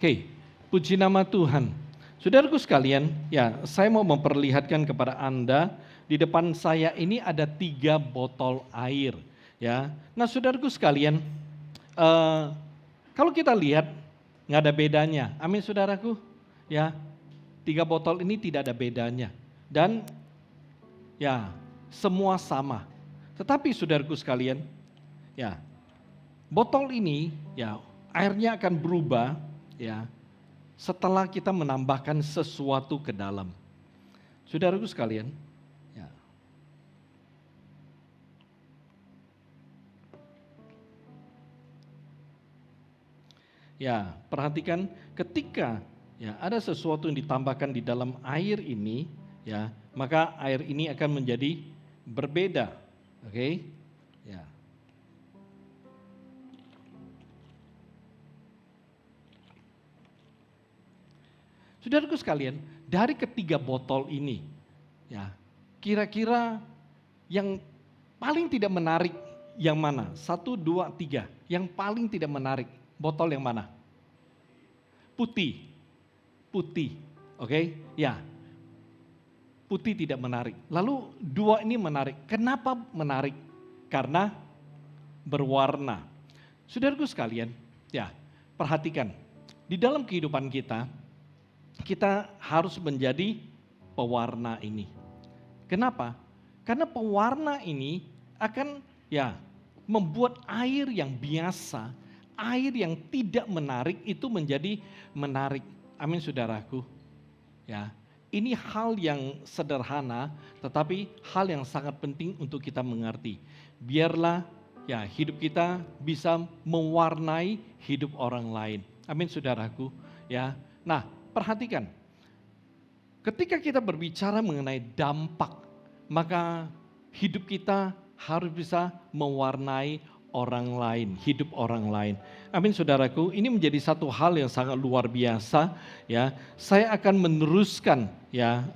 Oke, puji nama Tuhan. Saudaraku sekalian, ya saya mau memperlihatkan kepada Anda, di depan saya ini ada 3 botol air. Ya, nah saudaraku sekalian, kalau kita lihat nggak ada bedanya, amin saudaraku. Ya, 3 botol ini tidak ada bedanya. Dan ya semua sama. Tetapi saudaraku sekalian, ya botol ini ya airnya akan berubah ya setelah kita menambahkan sesuatu ke dalam. Saudaraku sekalian, ya. Ya, perhatikan ketika ya ada sesuatu yang ditambahkan di dalam air ini, ya, maka air ini akan menjadi berbeda. Oke? Ya. Saudaraku sekalian, dari ketiga botol ini, ya, kira-kira yang paling tidak menarik yang mana? 1, 2, 3. Yang paling tidak menarik, botol yang mana? Putih. Oke? Ya. Putih tidak menarik. Lalu 2 ini menarik. Kenapa menarik? Karena berwarna. Saudaraku sekalian, ya, perhatikan. Di dalam kehidupan kita harus menjadi pewarna ini. Kenapa? Karena pewarna ini akan ya membuat air yang biasa, air yang tidak menarik itu menjadi menarik. Amin saudaraku. Ya, ini hal yang sederhana tetapi hal yang sangat penting untuk kita mengerti. Biarlah ya hidup kita bisa mewarnai hidup orang lain. Amin saudaraku. Ya. Nah, perhatikan, ketika kita berbicara mengenai dampak, maka hidup kita harus bisa mewarnai orang lain, hidup orang lain. Amin saudaraku, ini menjadi satu hal yang sangat luar biasa. Ya, saya akan meneruskan ya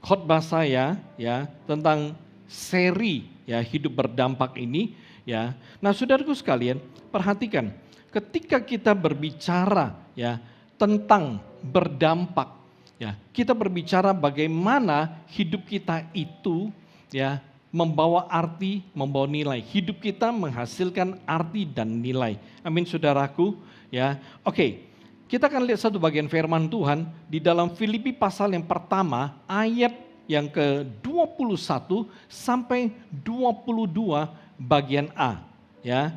khotbah saya ya tentang seri ya hidup berdampak ini. Ya, nah saudaraku sekalian, perhatikan, ketika kita berbicara ya tentang berdampak, ya kita berbicara bagaimana hidup kita itu ya membawa arti, membawa nilai. Hidup kita menghasilkan arti dan nilai. Amin saudaraku. Ya, oke. Kita akan lihat satu bagian firman Tuhan di dalam Filipi pasal yang pertama ayat yang ke-21 sampai 22 bagian A. Ya.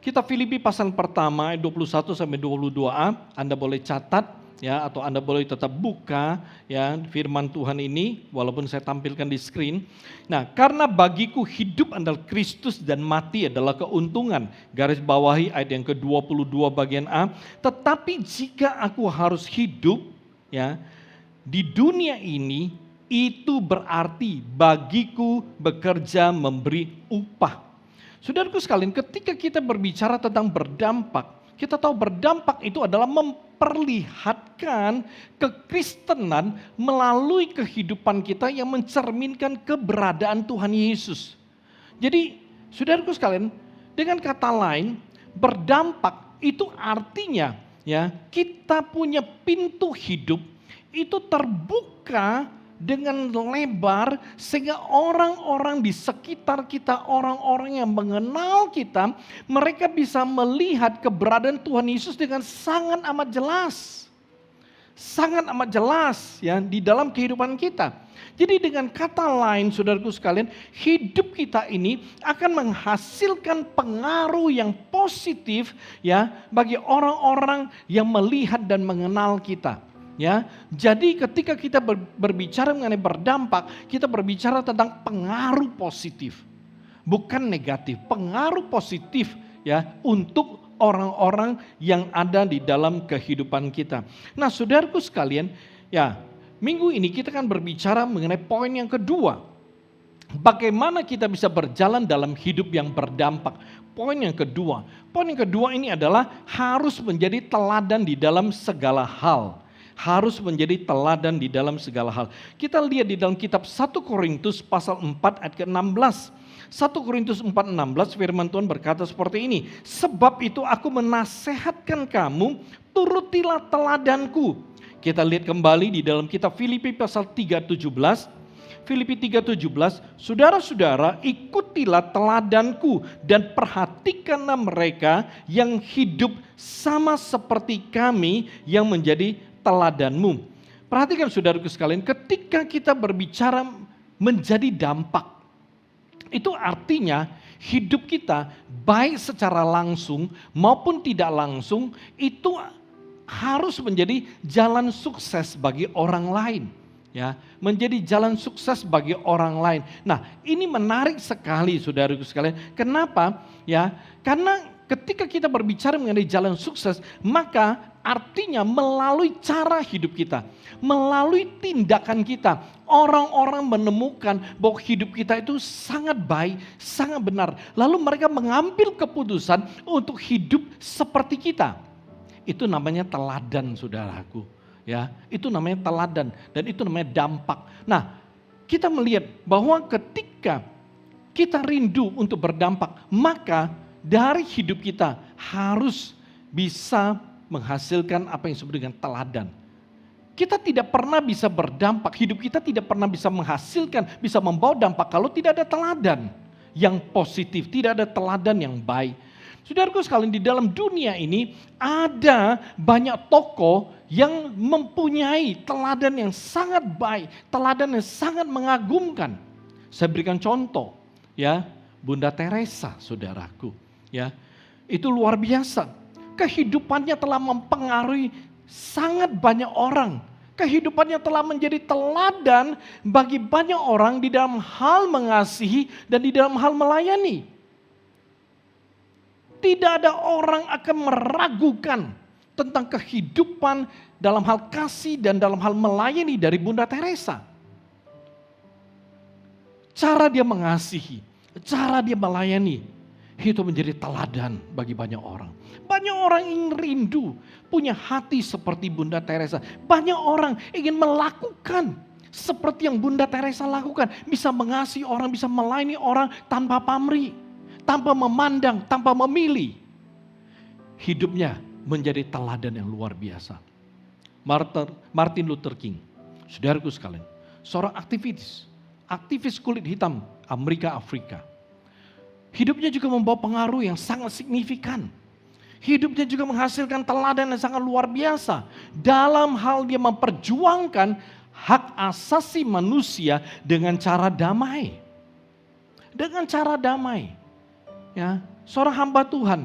Kita Filipi pasal pertama ayat 21 sampai 22a, Anda boleh catat ya atau Anda boleh tetap buka ya firman Tuhan ini walaupun saya tampilkan di screen. Nah, karena bagiku hidup adalah Kristus dan mati adalah keuntungan. Garis bawahi ayat yang ke-22 bagian A, tetapi jika aku harus hidup ya di dunia ini itu berarti bagiku bekerja memberi upah. Saudaraku sekalian, ketika kita berbicara tentang berdampak, kita tahu berdampak itu adalah memperlihatkan kekristenan melalui kehidupan kita yang mencerminkan keberadaan Tuhan Yesus. Jadi, saudaraku sekalian, dengan kata lain, berdampak itu artinya ya kita punya pintu hidup itu terbuka dengan lebar sehingga orang-orang di sekitar kita, orang-orang yang mengenal kita, mereka bisa melihat keberadaan Tuhan Yesus dengan sangat amat jelas. Sangat amat jelas ya di dalam kehidupan kita. Jadi dengan kata lain saudaraku sekalian, hidup kita ini akan menghasilkan pengaruh yang positif ya bagi orang-orang yang melihat dan mengenal kita. Ya, jadi ketika kita berbicara mengenai berdampak, kita berbicara tentang pengaruh positif, bukan negatif. Pengaruh positif ya untuk orang-orang yang ada di dalam kehidupan kita. Nah, saudaraku sekalian, ya minggu ini kita akan berbicara mengenai poin yang kedua. Bagaimana kita bisa berjalan dalam hidup yang berdampak. Poin yang kedua ini adalah harus menjadi teladan di dalam segala hal. harus menjadi teladan di dalam segala hal. Kita lihat di dalam kitab 1 Korintus pasal 4 ayat ke-16. 1 Korintus 4:16 firman Tuhan berkata seperti ini. Sebab itu aku menasehatkan kamu, turutilah teladanku. Kita lihat kembali di dalam kitab Filipi pasal 3:17. Filipi 3:17, saudara-saudara ikutilah teladanku dan perhatikanlah mereka yang hidup sama seperti kami yang menjadi teladanmu. Perhatikan saudaraku sekalian, ketika kita berbicara menjadi dampak, itu artinya hidup kita baik secara langsung maupun tidak langsung itu harus menjadi jalan sukses bagi orang lain. Ya, menjadi jalan sukses bagi orang lain. Nah, ini menarik sekali saudaraku sekalian. Kenapa? Ya, karena ketika kita berbicara mengenai jalan sukses, maka artinya melalui cara hidup kita, melalui tindakan kita, orang-orang menemukan bahwa hidup kita itu sangat baik, sangat benar. Lalu mereka mengambil keputusan untuk hidup seperti kita. Itu namanya teladan, saudaraku. Ya, itu namanya teladan dan itu namanya dampak. Nah, kita melihat bahwa ketika kita rindu untuk berdampak, maka dari hidup kita harus bisa menghasilkan apa yang disebut dengan teladan. Kita tidak pernah bisa berdampak, hidup kita tidak pernah bisa menghasilkan, bisa membawa dampak kalau tidak ada teladan yang positif, tidak ada teladan yang baik. Saudaraku sekalian, di dalam dunia ini ada banyak tokoh yang mempunyai teladan yang sangat baik, teladan yang sangat mengagumkan. Saya berikan contoh, ya, Bunda Teresa, saudaraku, ya, itu luar biasa. Kehidupannya telah mempengaruhi sangat banyak orang. Kehidupannya telah menjadi teladan bagi banyak orang di dalam hal mengasihi dan di dalam hal melayani. Tidak ada orang akan meragukan tentang kehidupan dalam hal kasih dan dalam hal melayani dari Bunda Teresa. Cara dia mengasihi, cara dia melayani, itu menjadi teladan bagi banyak orang. Banyak orang ingin rindu, punya hati seperti Bunda Teresa. Banyak orang ingin melakukan seperti yang Bunda Teresa lakukan. Bisa mengasihi orang, bisa melayani orang tanpa pamrih, tanpa memandang, tanpa memilih. Hidupnya menjadi teladan yang luar biasa. Martin Luther King, saudaraku sekalian, seorang aktivis kulit hitam Afrika. Hidupnya juga membawa pengaruh yang sangat signifikan. Hidupnya juga menghasilkan teladan yang sangat luar biasa. Dalam hal dia memperjuangkan hak asasi manusia dengan cara damai. Dengan cara damai. Ya, seorang hamba Tuhan,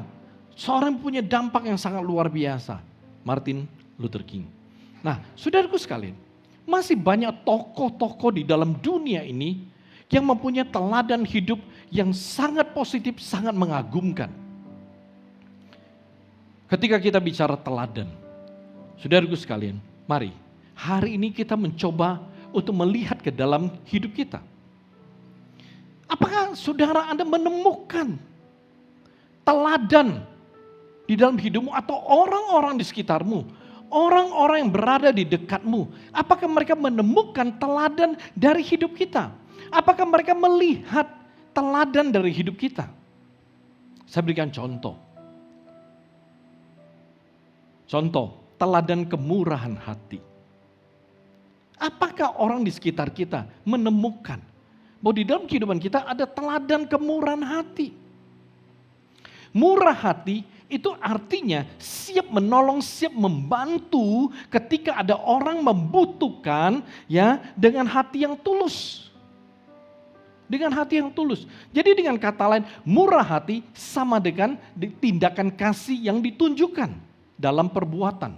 seorang yang punya dampak yang sangat luar biasa, Martin Luther King. Nah, saudaraku sekalian, masih banyak tokoh-tokoh di dalam dunia ini yang mempunyai teladan hidup yang sangat positif, sangat mengagumkan. Ketika kita bicara teladan, saudaraku sekalian, mari hari ini kita mencoba untuk melihat ke dalam hidup kita. Apakah saudara Anda menemukan teladan di dalam hidupmu atau orang-orang di sekitarmu, orang-orang yang berada di dekatmu? Apakah mereka menemukan teladan dari hidup kita? Apakah mereka melihat teladan dari hidup kita? Saya berikan contoh. Contoh, teladan kemurahan hati. Apakah orang di sekitar kita menemukan bahwa di dalam kehidupan kita ada teladan kemurahan hati? Murah hati itu artinya siap menolong, siap membantu ketika ada orang membutuhkan, ya, dengan hati yang tulus. Dengan hati yang tulus. Jadi dengan kata lain, murah hati sama dengan tindakan kasih yang ditunjukkan dalam perbuatan.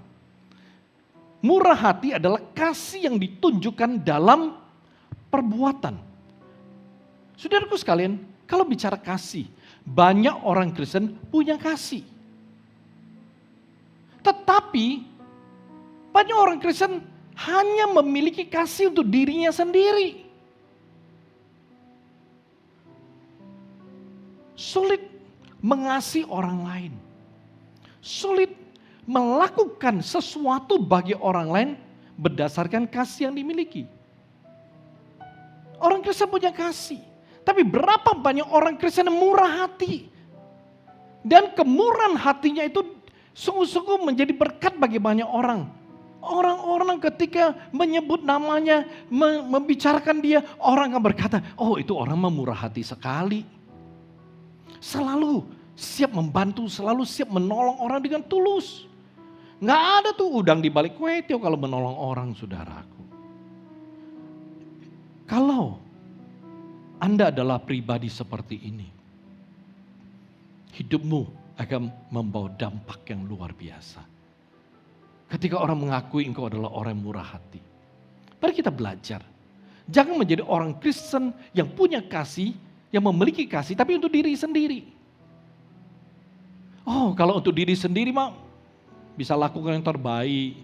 Murah hati adalah kasih yang ditunjukkan dalam perbuatan. Saudaraku sekalian, kalau bicara kasih, banyak orang Kristen punya kasih. Tetapi banyak orang Kristen hanya memiliki kasih untuk dirinya sendiri. Sulit mengasihi orang lain. Sulit melakukan sesuatu bagi orang lain berdasarkan kasih yang dimiliki. Orang Kristen punya kasih. Tapi berapa banyak orang Kristen yang murah hati. Dan kemurahan hatinya itu sungguh-sungguh menjadi berkat bagi banyak orang. Orang-orang ketika menyebut namanya, membicarakan dia, orang akan berkata, oh itu orang murah hati sekali. Selalu siap membantu, selalu siap menolong orang dengan tulus. Nggak ada tuh udang di balik kuetio kalau menolong orang, saudaraku. Kalau Anda adalah pribadi seperti ini, hidupmu akan membawa dampak yang luar biasa. Ketika orang mengakui engkau adalah orang yang murah hati. Mari kita belajar. Jangan menjadi orang Kristen yang punya kasih, yang memiliki kasih, tapi untuk diri sendiri. Oh, kalau untuk diri sendiri mah bisa lakukan yang terbaik.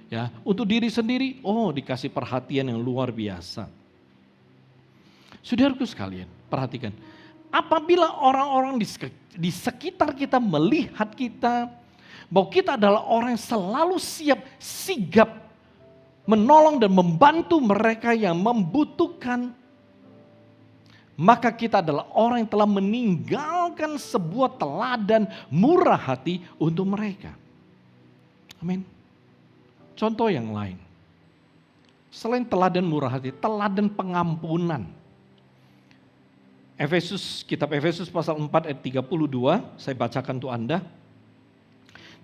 Ya, untuk diri sendiri, oh dikasih perhatian yang luar biasa. Saudaraku sekalian, perhatikan. Apabila orang-orang di sekitar kita melihat kita, bahwa kita adalah orang yang selalu siap, sigap, menolong dan membantu mereka yang membutuhkan, maka kita adalah orang yang telah meninggalkan sebuah teladan murah hati untuk mereka. Amin. Contoh yang lain. Selain teladan murah hati, teladan pengampunan. Kitab Efesus pasal 4 ayat 32, saya bacakan untuk Anda.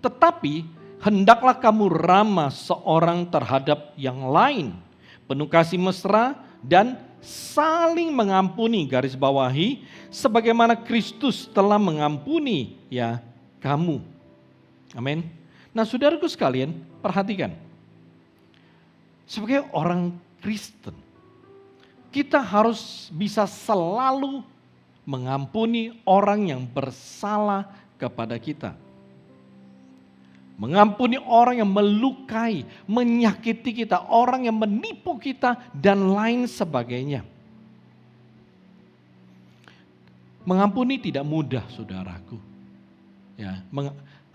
Tetapi hendaklah kamu ramah seorang terhadap yang lain, penuh kasih mesra dan saling mengampuni, garis bawahi, sebagaimana Kristus telah mengampuni ya kamu. Amin. Nah, saudaraku sekalian, perhatikan. Sebagai orang Kristen, kita harus bisa selalu mengampuni orang yang bersalah kepada kita. Mengampuni orang yang melukai, menyakiti kita, orang yang menipu kita, dan lain sebagainya. Mengampuni tidak mudah, saudaraku. Ya,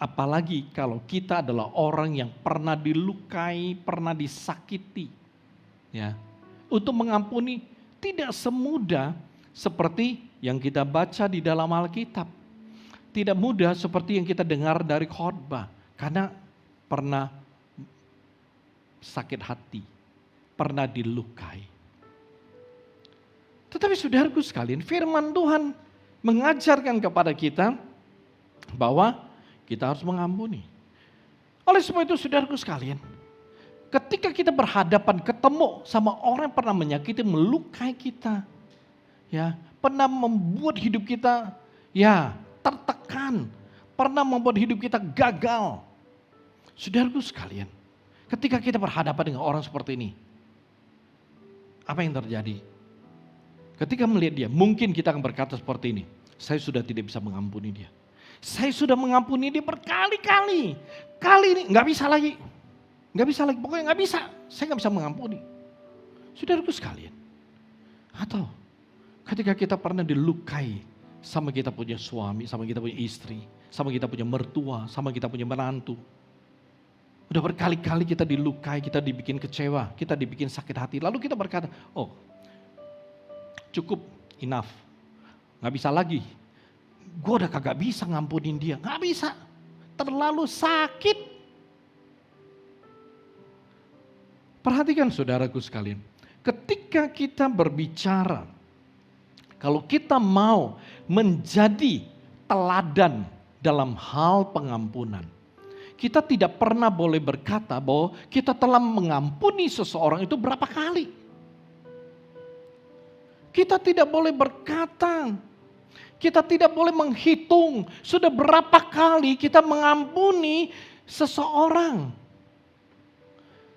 apalagi kalau kita adalah orang yang pernah dilukai, pernah disakiti. Ya, untuk mengampuni tidak semudah seperti yang kita baca di dalam Alkitab. Tidak mudah seperti yang kita dengar dari khotbah. Karena pernah sakit hati, pernah dilukai. Tetapi saudaraku sekalian, firman Tuhan mengajarkan kepada kita bahwa kita harus mengampuni. Oleh sebab itu saudaraku sekalian, ketika kita berhadapan ketemu sama orang yang pernah menyakiti, melukai kita, ya, pernah membuat hidup kita ya tertekan, pernah membuat hidup kita gagal. Saudaraku sekalian, ketika kita berhadapan dengan orang seperti ini, apa yang terjadi? Ketika melihat dia, mungkin kita akan berkata seperti ini, saya sudah tidak bisa mengampuni dia. Saya sudah mengampuni dia berkali-kali. Kali ini nggak bisa lagi. Nggak bisa lagi, pokoknya nggak bisa. Saya nggak bisa mengampuni. Saudaraku sekalian. Atau ketika kita pernah dilukai sama kita punya suami, sama kita punya istri, sama kita punya mertua, sama kita punya menantu. Udah berkali-kali kita dilukai, kita dibikin kecewa, kita dibikin sakit hati. Lalu kita berkata, oh cukup, enough. Nggak bisa lagi. Gue udah kagak bisa ngampunin dia. Nggak bisa. Terlalu sakit. Perhatikan saudaraku sekalian. Ketika kita berbicara, kalau kita mau menjadi teladan dalam hal pengampunan, kita tidak pernah boleh berkata bahwa kita telah mengampuni seseorang itu berapa kali. Kita tidak boleh berkata, kita tidak boleh menghitung sudah berapa kali kita mengampuni seseorang.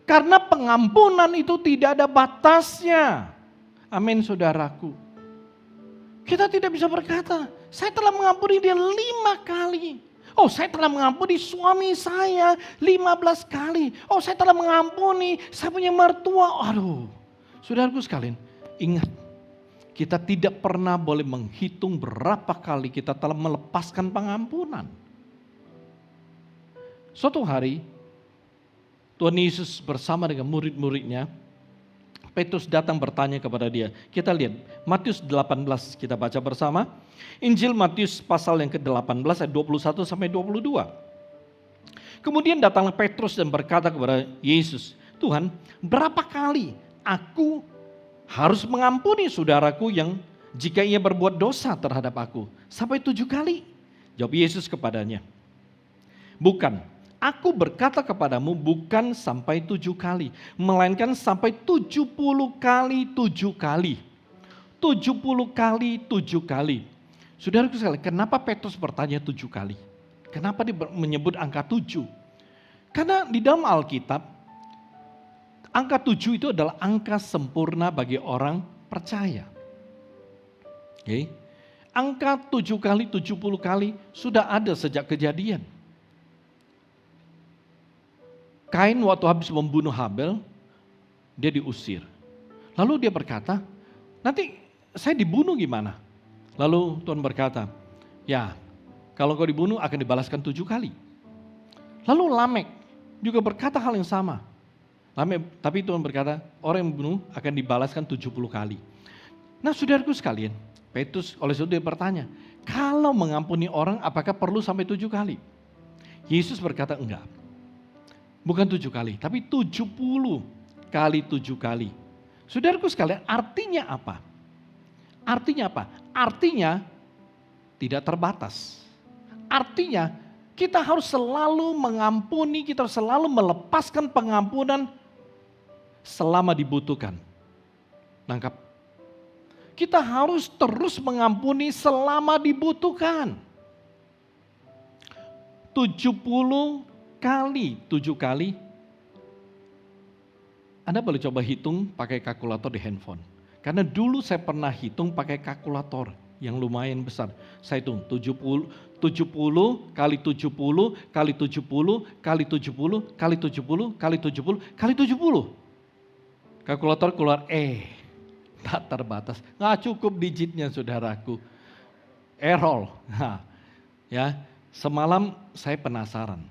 Karena pengampunan itu tidak ada batasnya. Amin saudaraku. Kita tidak bisa berkata, saya telah mengampuni dia 5 kali. Oh saya telah mengampuni suami saya 15 kali. Oh saya telah mengampuni saya punya mertua. Aduh, saudaraku sekalian, ingat. Kita tidak pernah boleh menghitung berapa kali kita telah melepaskan pengampunan. Suatu hari Tuhan Yesus bersama dengan murid-muridnya, Petrus datang bertanya kepada dia. Kita lihat Matius 18, kita baca bersama. Injil Matius pasal yang ke-18 ayat 21 sampai 22. Kemudian datanglah Petrus dan berkata kepada Yesus, Tuhan, berapa kali aku harus mengampuni saudaraku yang jika ia berbuat dosa terhadap aku? Sampai 7 kali. Jawab Yesus kepadanya, bukan, aku berkata kepadamu bukan sampai 7 kali, melainkan sampai 70 kali 7 kali. 70 kali 7 kali. Saudaraku sekalian, kenapa Petrus bertanya 7 kali? Kenapa dia menyebut angka 7? Karena di dalam Alkitab, angka 7 itu adalah angka sempurna bagi orang percaya. Okay. Angka 7 kali, 70 kali sudah ada sejak Kejadian. Kain waktu habis membunuh Habel, dia diusir. Lalu dia berkata, nanti saya dibunuh gimana? Lalu Tuhan berkata, ya kalau kau dibunuh akan dibalaskan 7 kali. Lalu Lamek juga berkata hal yang sama. Tapi Tuhan berkata, orang yang membunuh akan dibalaskan 70 kali. Nah saudaraku sekalian, Petrus oleh sebab dia bertanya, kalau mengampuni orang apakah perlu sampai 7 kali? Yesus berkata enggak. Bukan 7 kali, tapi 70 kali 7 kali. Saudaraku sekalian, artinya apa? Artinya apa? Artinya tidak terbatas. Artinya kita harus selalu mengampuni, kita harus selalu melepaskan pengampunan selama dibutuhkan. Nangkap? Kita harus terus mengampuni selama dibutuhkan. 70 kali 7 kali. Anda boleh coba hitung pakai kalkulator di handphone. Karena dulu saya pernah hitung pakai kalkulator yang lumayan besar. Saya hitung 70 kali 70 kali 70 kali 70 kali 70 kali 70 kali 70. Kalkulator keluar tak terbatas. Nggak cukup digitnya saudaraku. Error. Nah, ya, semalam saya penasaran.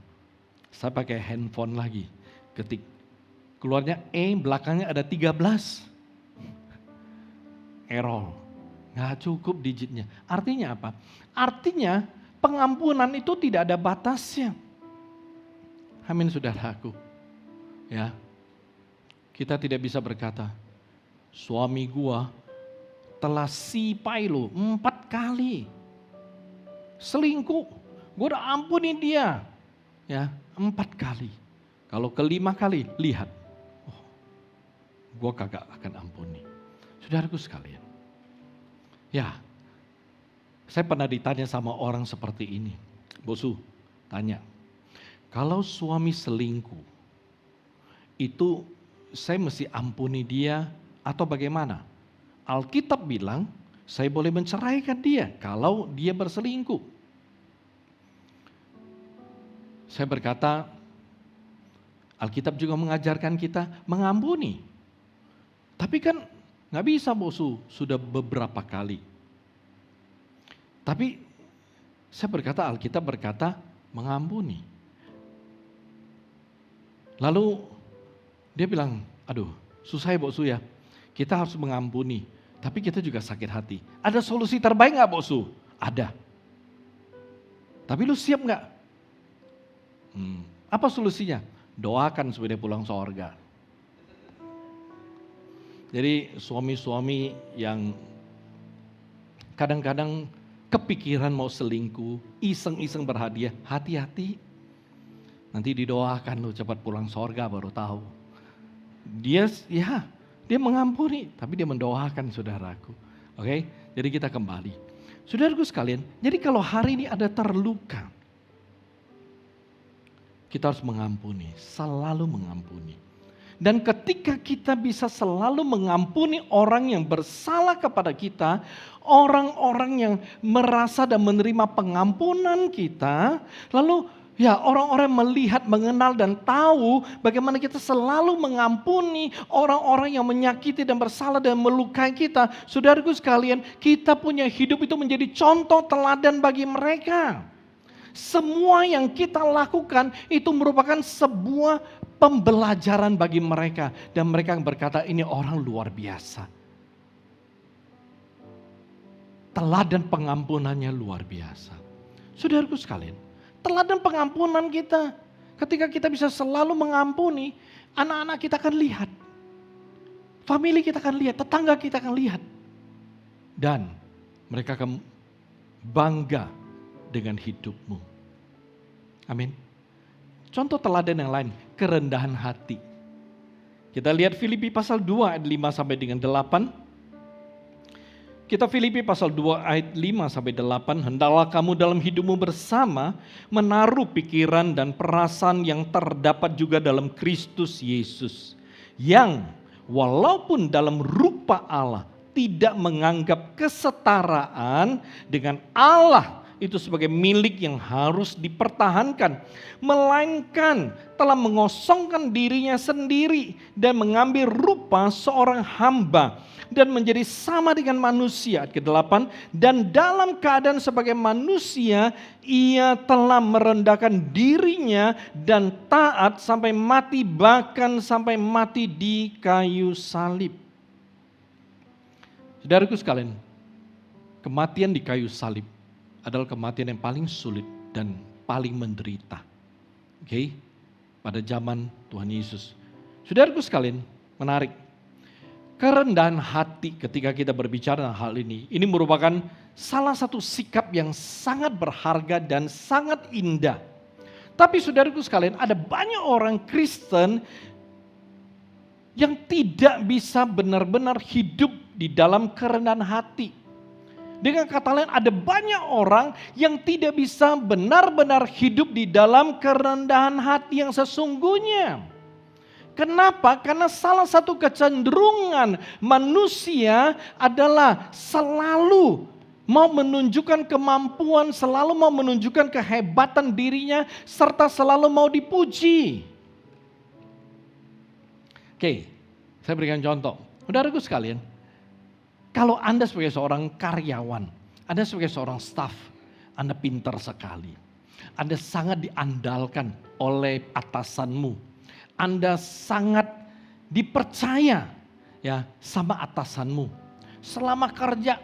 Saya pakai handphone lagi. Ketik. Keluarnya belakangnya ada 13. Error. Nggak cukup digitnya. Artinya apa? Artinya pengampunan itu tidak ada batasnya. Amin saudaraku. Ya. Kita tidak bisa berkata, suami gua telah sipai lo 4 kali. Selingkuh. Gua udah ampuni dia. Ya, 4 kali. Kalau ke-5 kali, lihat. Oh, gua kagak akan ampuni. Saudaraku sekalian. Ya, saya pernah ditanya sama orang seperti ini. Bosu, tanya. Kalau suami selingkuh, itu saya mesti ampuni dia atau bagaimana? Alkitab bilang saya boleh menceraikan dia kalau dia berselingkuh. Saya berkata, Alkitab juga mengajarkan kita mengampuni. Tapi kan gak bisa bosu, sudah beberapa kali. Tapi saya berkata, Alkitab berkata mengampuni. Lalu dia bilang, aduh susah ya bosu ya. Kita harus mengampuni, tapi kita juga sakit hati. Ada solusi terbaik gak bosu? Ada. Tapi lu siap gak? Apa solusinya? Doakan supaya dia pulang surga. Jadi suami-suami yang kadang-kadang kepikiran mau selingkuh, iseng-iseng berhadiah, hati-hati. Nanti didoakan lu cepat pulang surga baru tahu. Dia mengampuni, tapi dia mendoakan saudaraku. Oke, jadi kita kembali. Saudaraku sekalian, jadi kalau hari ini ada terluka, kita harus mengampuni, selalu mengampuni. Dan ketika kita bisa selalu mengampuni orang yang bersalah kepada kita, orang-orang yang merasa dan menerima pengampunan kita, lalu orang-orang melihat, mengenal dan tahu bagaimana kita selalu mengampuni orang-orang yang menyakiti dan bersalah dan melukai kita. Saudaraku sekalian, kita punya hidup itu menjadi contoh teladan bagi mereka. Semua yang kita lakukan itu merupakan sebuah pembelajaran bagi mereka. Dan mereka berkata, ini orang luar biasa. Teladan pengampunannya luar biasa. Saudaraku sekalian, teladan pengampunan kita. Ketika kita bisa selalu mengampuni, anak-anak kita akan lihat. Famili kita akan lihat, tetangga kita akan lihat. Dan mereka akan bangga dengan hidupmu. Amin. Contoh teladan yang lain, kerendahan hati. Kita lihat Filipi pasal 2 ayat 5 sampai dengan 8. Kita Filipi pasal 2 ayat 5 sampai 8. Hendaklah kamu dalam hidupmu bersama menaruh pikiran dan perasaan yang terdapat juga dalam Kristus Yesus. Yang walaupun dalam rupa Allah tidak menganggap kesetaraan dengan Allah itu sebagai milik yang harus dipertahankan, melainkan telah mengosongkan dirinya sendiri dan mengambil rupa seorang hamba dan menjadi sama dengan manusia. Ayat ke-8, dan dalam keadaan sebagai manusia ia telah merendahkan dirinya dan taat sampai mati, bahkan sampai mati di kayu salib. Saudaraku sekalian, kematian di kayu salib adalah kematian yang paling sulit dan paling menderita. Oke, pada zaman Tuhan Yesus. Saudaraku sekalian, menarik. Kerendahan hati ketika kita berbicara tentang hal ini merupakan salah satu sikap yang sangat berharga dan sangat indah. Tapi saudaraku sekalian, ada banyak orang Kristen yang tidak bisa benar-benar hidup di dalam kerendahan hati. Dengan kata lain, ada banyak orang yang tidak bisa benar-benar hidup di dalam kerendahan hati yang sesungguhnya. Kenapa? Karena salah satu kecenderungan manusia adalah selalu mau menunjukkan kemampuan, selalu mau menunjukkan kehebatan dirinya, serta selalu mau dipuji. Oke, saya berikan contoh. Saudaraku sekalian, kalau Anda sebagai seorang karyawan, Anda sebagai seorang staf, Anda pintar sekali. Anda sangat diandalkan oleh atasanmu. Anda sangat dipercaya ya sama atasanmu. Selama kerja,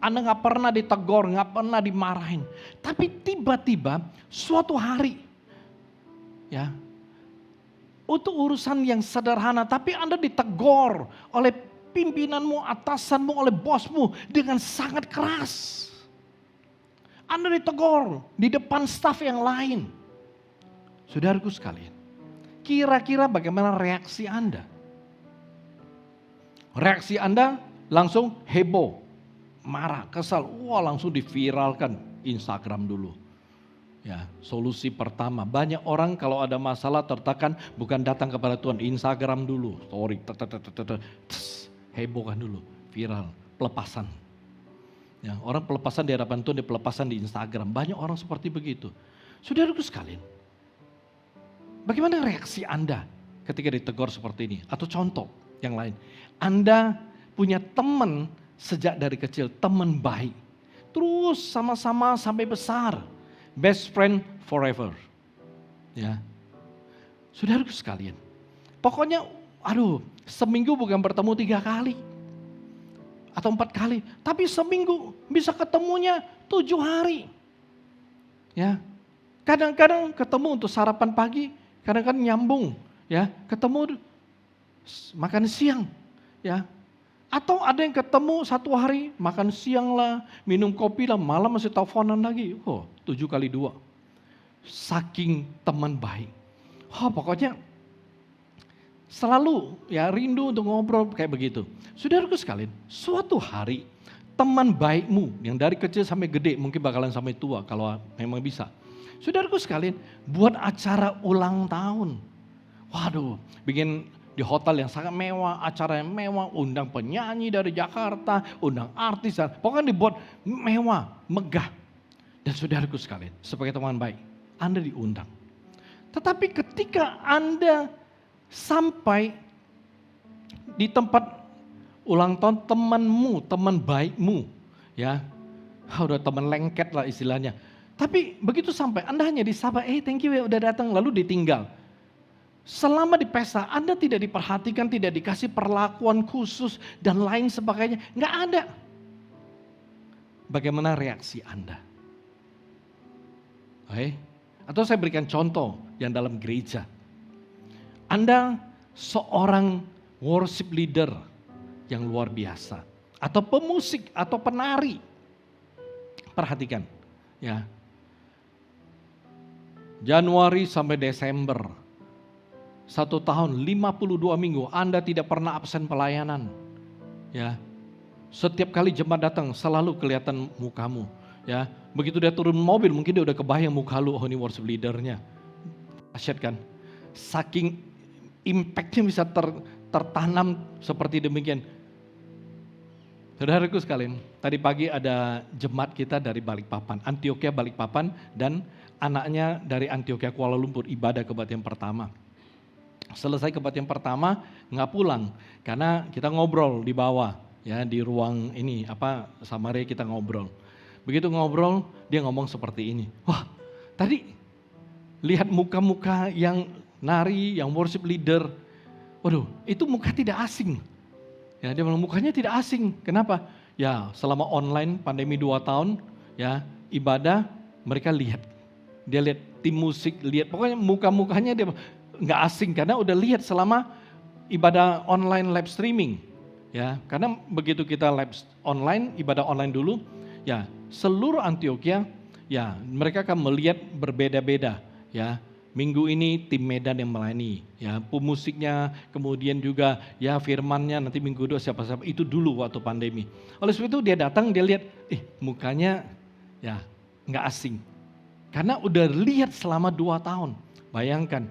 Anda gak pernah ditegur, gak pernah dimarahin. Tapi tiba-tiba suatu hari, ya, untuk urusan yang sederhana, tapi Anda ditegur oleh pimpinanmu, atasanmu, oleh bosmu dengan sangat keras. Anda ditegur di depan staf yang lain. Saudaraku sekalian, kira-kira bagaimana reaksi Anda? Reaksi Anda langsung heboh, marah, kesal. Wah, langsung diviralkan Instagram dulu. Ya, solusi pertama, banyak orang kalau ada masalah tertekan bukan datang kepada Tuhan, Instagram dulu, story, hebohkan dulu, viral, pelepasan. Ya, orang pelepasan di hadapan Tuhan, dia pelepasan di Instagram. Banyak orang seperti begitu. Saudaraku sekalian, bagaimana reaksi Anda ketika ditegur seperti ini? Atau contoh yang lain, Anda punya teman sejak dari kecil, teman baik. Terus sama-sama sampai besar. Best friend forever. Ya. Saudaraku sekalian, pokoknya seminggu bukan bertemu 3 kali. Atau 4 kali. Tapi seminggu bisa ketemunya 7 hari. Ya. Kadang-kadang ketemu untuk sarapan pagi, kadang-kadang nyambung. Ya. Ketemu makan siang. Ya. Atau ada yang ketemu 1 hari, makan siang lah, minum kopi lah, malam masih teleponan lagi. 7x2. Saking teman baik. Pokoknya selalu ya rindu untuk ngobrol kayak begitu. Saudaraku sekalian, suatu hari teman baikmu yang dari kecil sampai gede, mungkin bakalan sampai tua kalau memang bisa. Saudaraku sekalian, buat acara ulang tahun. Bikin di hotel yang sangat mewah, acara yang mewah, undang penyanyi dari Jakarta, undang artis, pokoknya dibuat mewah, megah. Dan saudaraku sekalian, sebagai teman baik, Anda diundang. Tetapi ketika Anda sampai di tempat ulang tahun temanmu, teman baikmu, ya, udah teman lengket lah istilahnya, Tapi begitu sampai, Anda hanya disapa, thank you ya udah datang, lalu ditinggal. Selama di pesta, Anda tidak diperhatikan, tidak dikasih perlakuan khusus, dan lain sebagainya. Nggak ada. Bagaimana reaksi Anda? Atau saya berikan contoh yang dalam gereja. Anda seorang worship leader yang luar biasa. Atau pemusik, atau penari. Perhatikan, ya. Januari sampai Desember, 1 tahun 52 minggu Anda tidak pernah absen pelayanan. Ya. Setiap kali jemaat datang selalu kelihatan mukamu. Ya. Begitu dia turun mobil mungkin dia udah kebayang muka lu, ini worship leadernya. Asyik kan? Saking impactnya bisa tertanam seperti demikian. Saudaraku sekalian, tadi pagi ada jemaat kita dari Balikpapan, Antioquia Balikpapan, dan anaknya dari Antioquia Kuala Lumpur ibadah kebaktian pertama. Selesai kebaktian pertama nggak pulang karena kita ngobrol di bawah ya di ruang ini Samaria kita ngobrol. Begitu ngobrol dia ngomong seperti ini. Wah, tadi lihat muka-muka yang nari, yang worship leader. Waduh, itu muka tidak asing. Ya, dia bilang mukanya tidak asing. Kenapa? Ya, selama online pandemi 2 tahun ya ibadah mereka lihat. Dia lihat tim musik, lihat pokoknya muka-mukanya dia nggak asing karena udah lihat selama ibadah online live streaming. Ya, karena begitu kita live online, ibadah online dulu, ya seluruh Antioquia, ya mereka akan melihat berbeda-beda. Ya, minggu ini tim Medan yang melayani, ya pemusiknya, kemudian juga ya firmannya nanti minggu 2 siapa-siapa itu dulu waktu pandemi. Oleh sebab itu dia datang dia lihat, mukanya ya nggak asing. Karena udah lihat selama 2 tahun. Bayangkan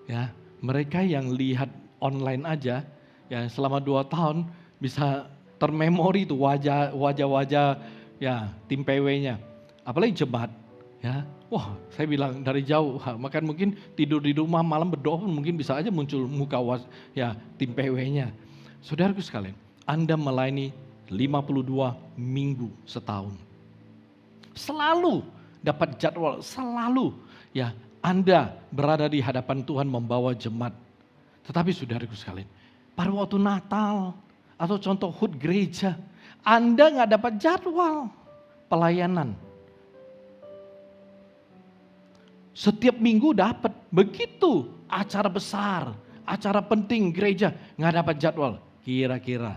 ya, mereka yang lihat online aja ya selama 2 tahun bisa termemori tuh wajah-wajah ya tim PW-nya. Apalagi jemaat ya. Wah, saya bilang dari jauh, makan mungkin tidur di rumah malam berdoa pun mungkin bisa aja muncul muka ya tim PW-nya. Saudaraku sekalian, Anda melayani 52 minggu setahun. Selalu dapat jadwal, selalu ya Anda berada di hadapan Tuhan membawa jemaat. Tetapi saudaraku sekalian, pada waktu Natal atau contoh HUT gereja, Anda nggak dapat jadwal pelayanan. Setiap minggu dapat, begitu acara besar, acara penting gereja, nggak dapat jadwal. Kira-kira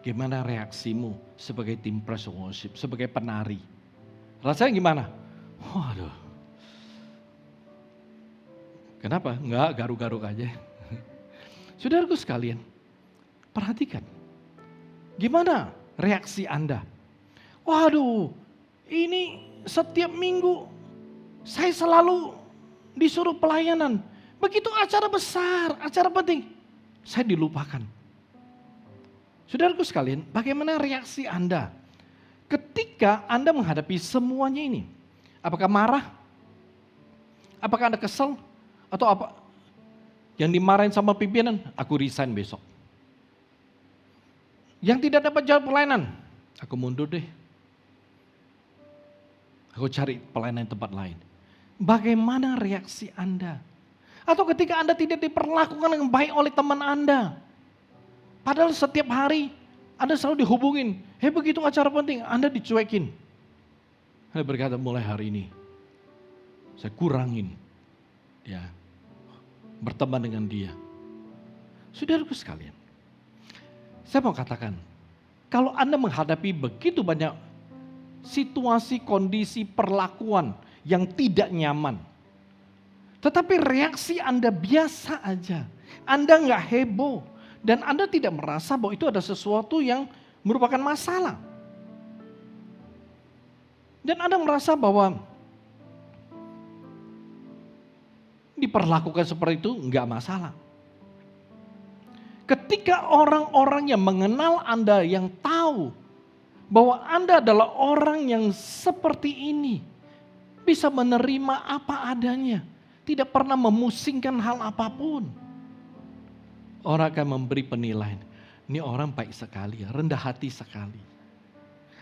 gimana reaksimu sebagai tim praise worship, sebagai penari? Rasanya gimana? Waduh. Kenapa? Enggak, garuk-garuk aja. Saudaraku sekalian, perhatikan. Gimana reaksi Anda? Waduh, ini setiap minggu saya selalu disuruh pelayanan. Begitu acara besar, acara penting, saya dilupakan. Saudaraku sekalian, bagaimana reaksi Anda ketika Anda menghadapi semuanya ini? Apakah marah? Apakah Anda kesel? Atau apa? Yang dimarahin sama pimpinan, aku resign besok. Yang tidak dapat jawab pelayanan, aku mundur deh. Aku cari pelayanan tempat lain. Bagaimana reaksi Anda? Atau ketika Anda tidak diperlakukan dengan baik oleh teman Anda. Padahal setiap hari Anda selalu dihubungin. Begitu acara penting Anda dicuekin. Anda berkata mulai hari ini saya kurangin ya berteman dengan dia. Saudaraku sekalian, saya mau katakan, kalau Anda menghadapi begitu banyak situasi, kondisi, perlakuan yang tidak nyaman, tetapi reaksi Anda biasa aja, Anda nggak heboh, dan Anda tidak merasa bahwa itu ada sesuatu yang merupakan masalah. Dan Anda merasa bahwa diperlakukan seperti itu nggak masalah. Ketika orang-orang yang mengenal Anda, yang tahu bahwa Anda adalah orang yang seperti ini, bisa menerima apa adanya, tidak pernah memusingkan hal apapun, orang akan memberi penilaian, ini orang baik sekali, rendah hati sekali.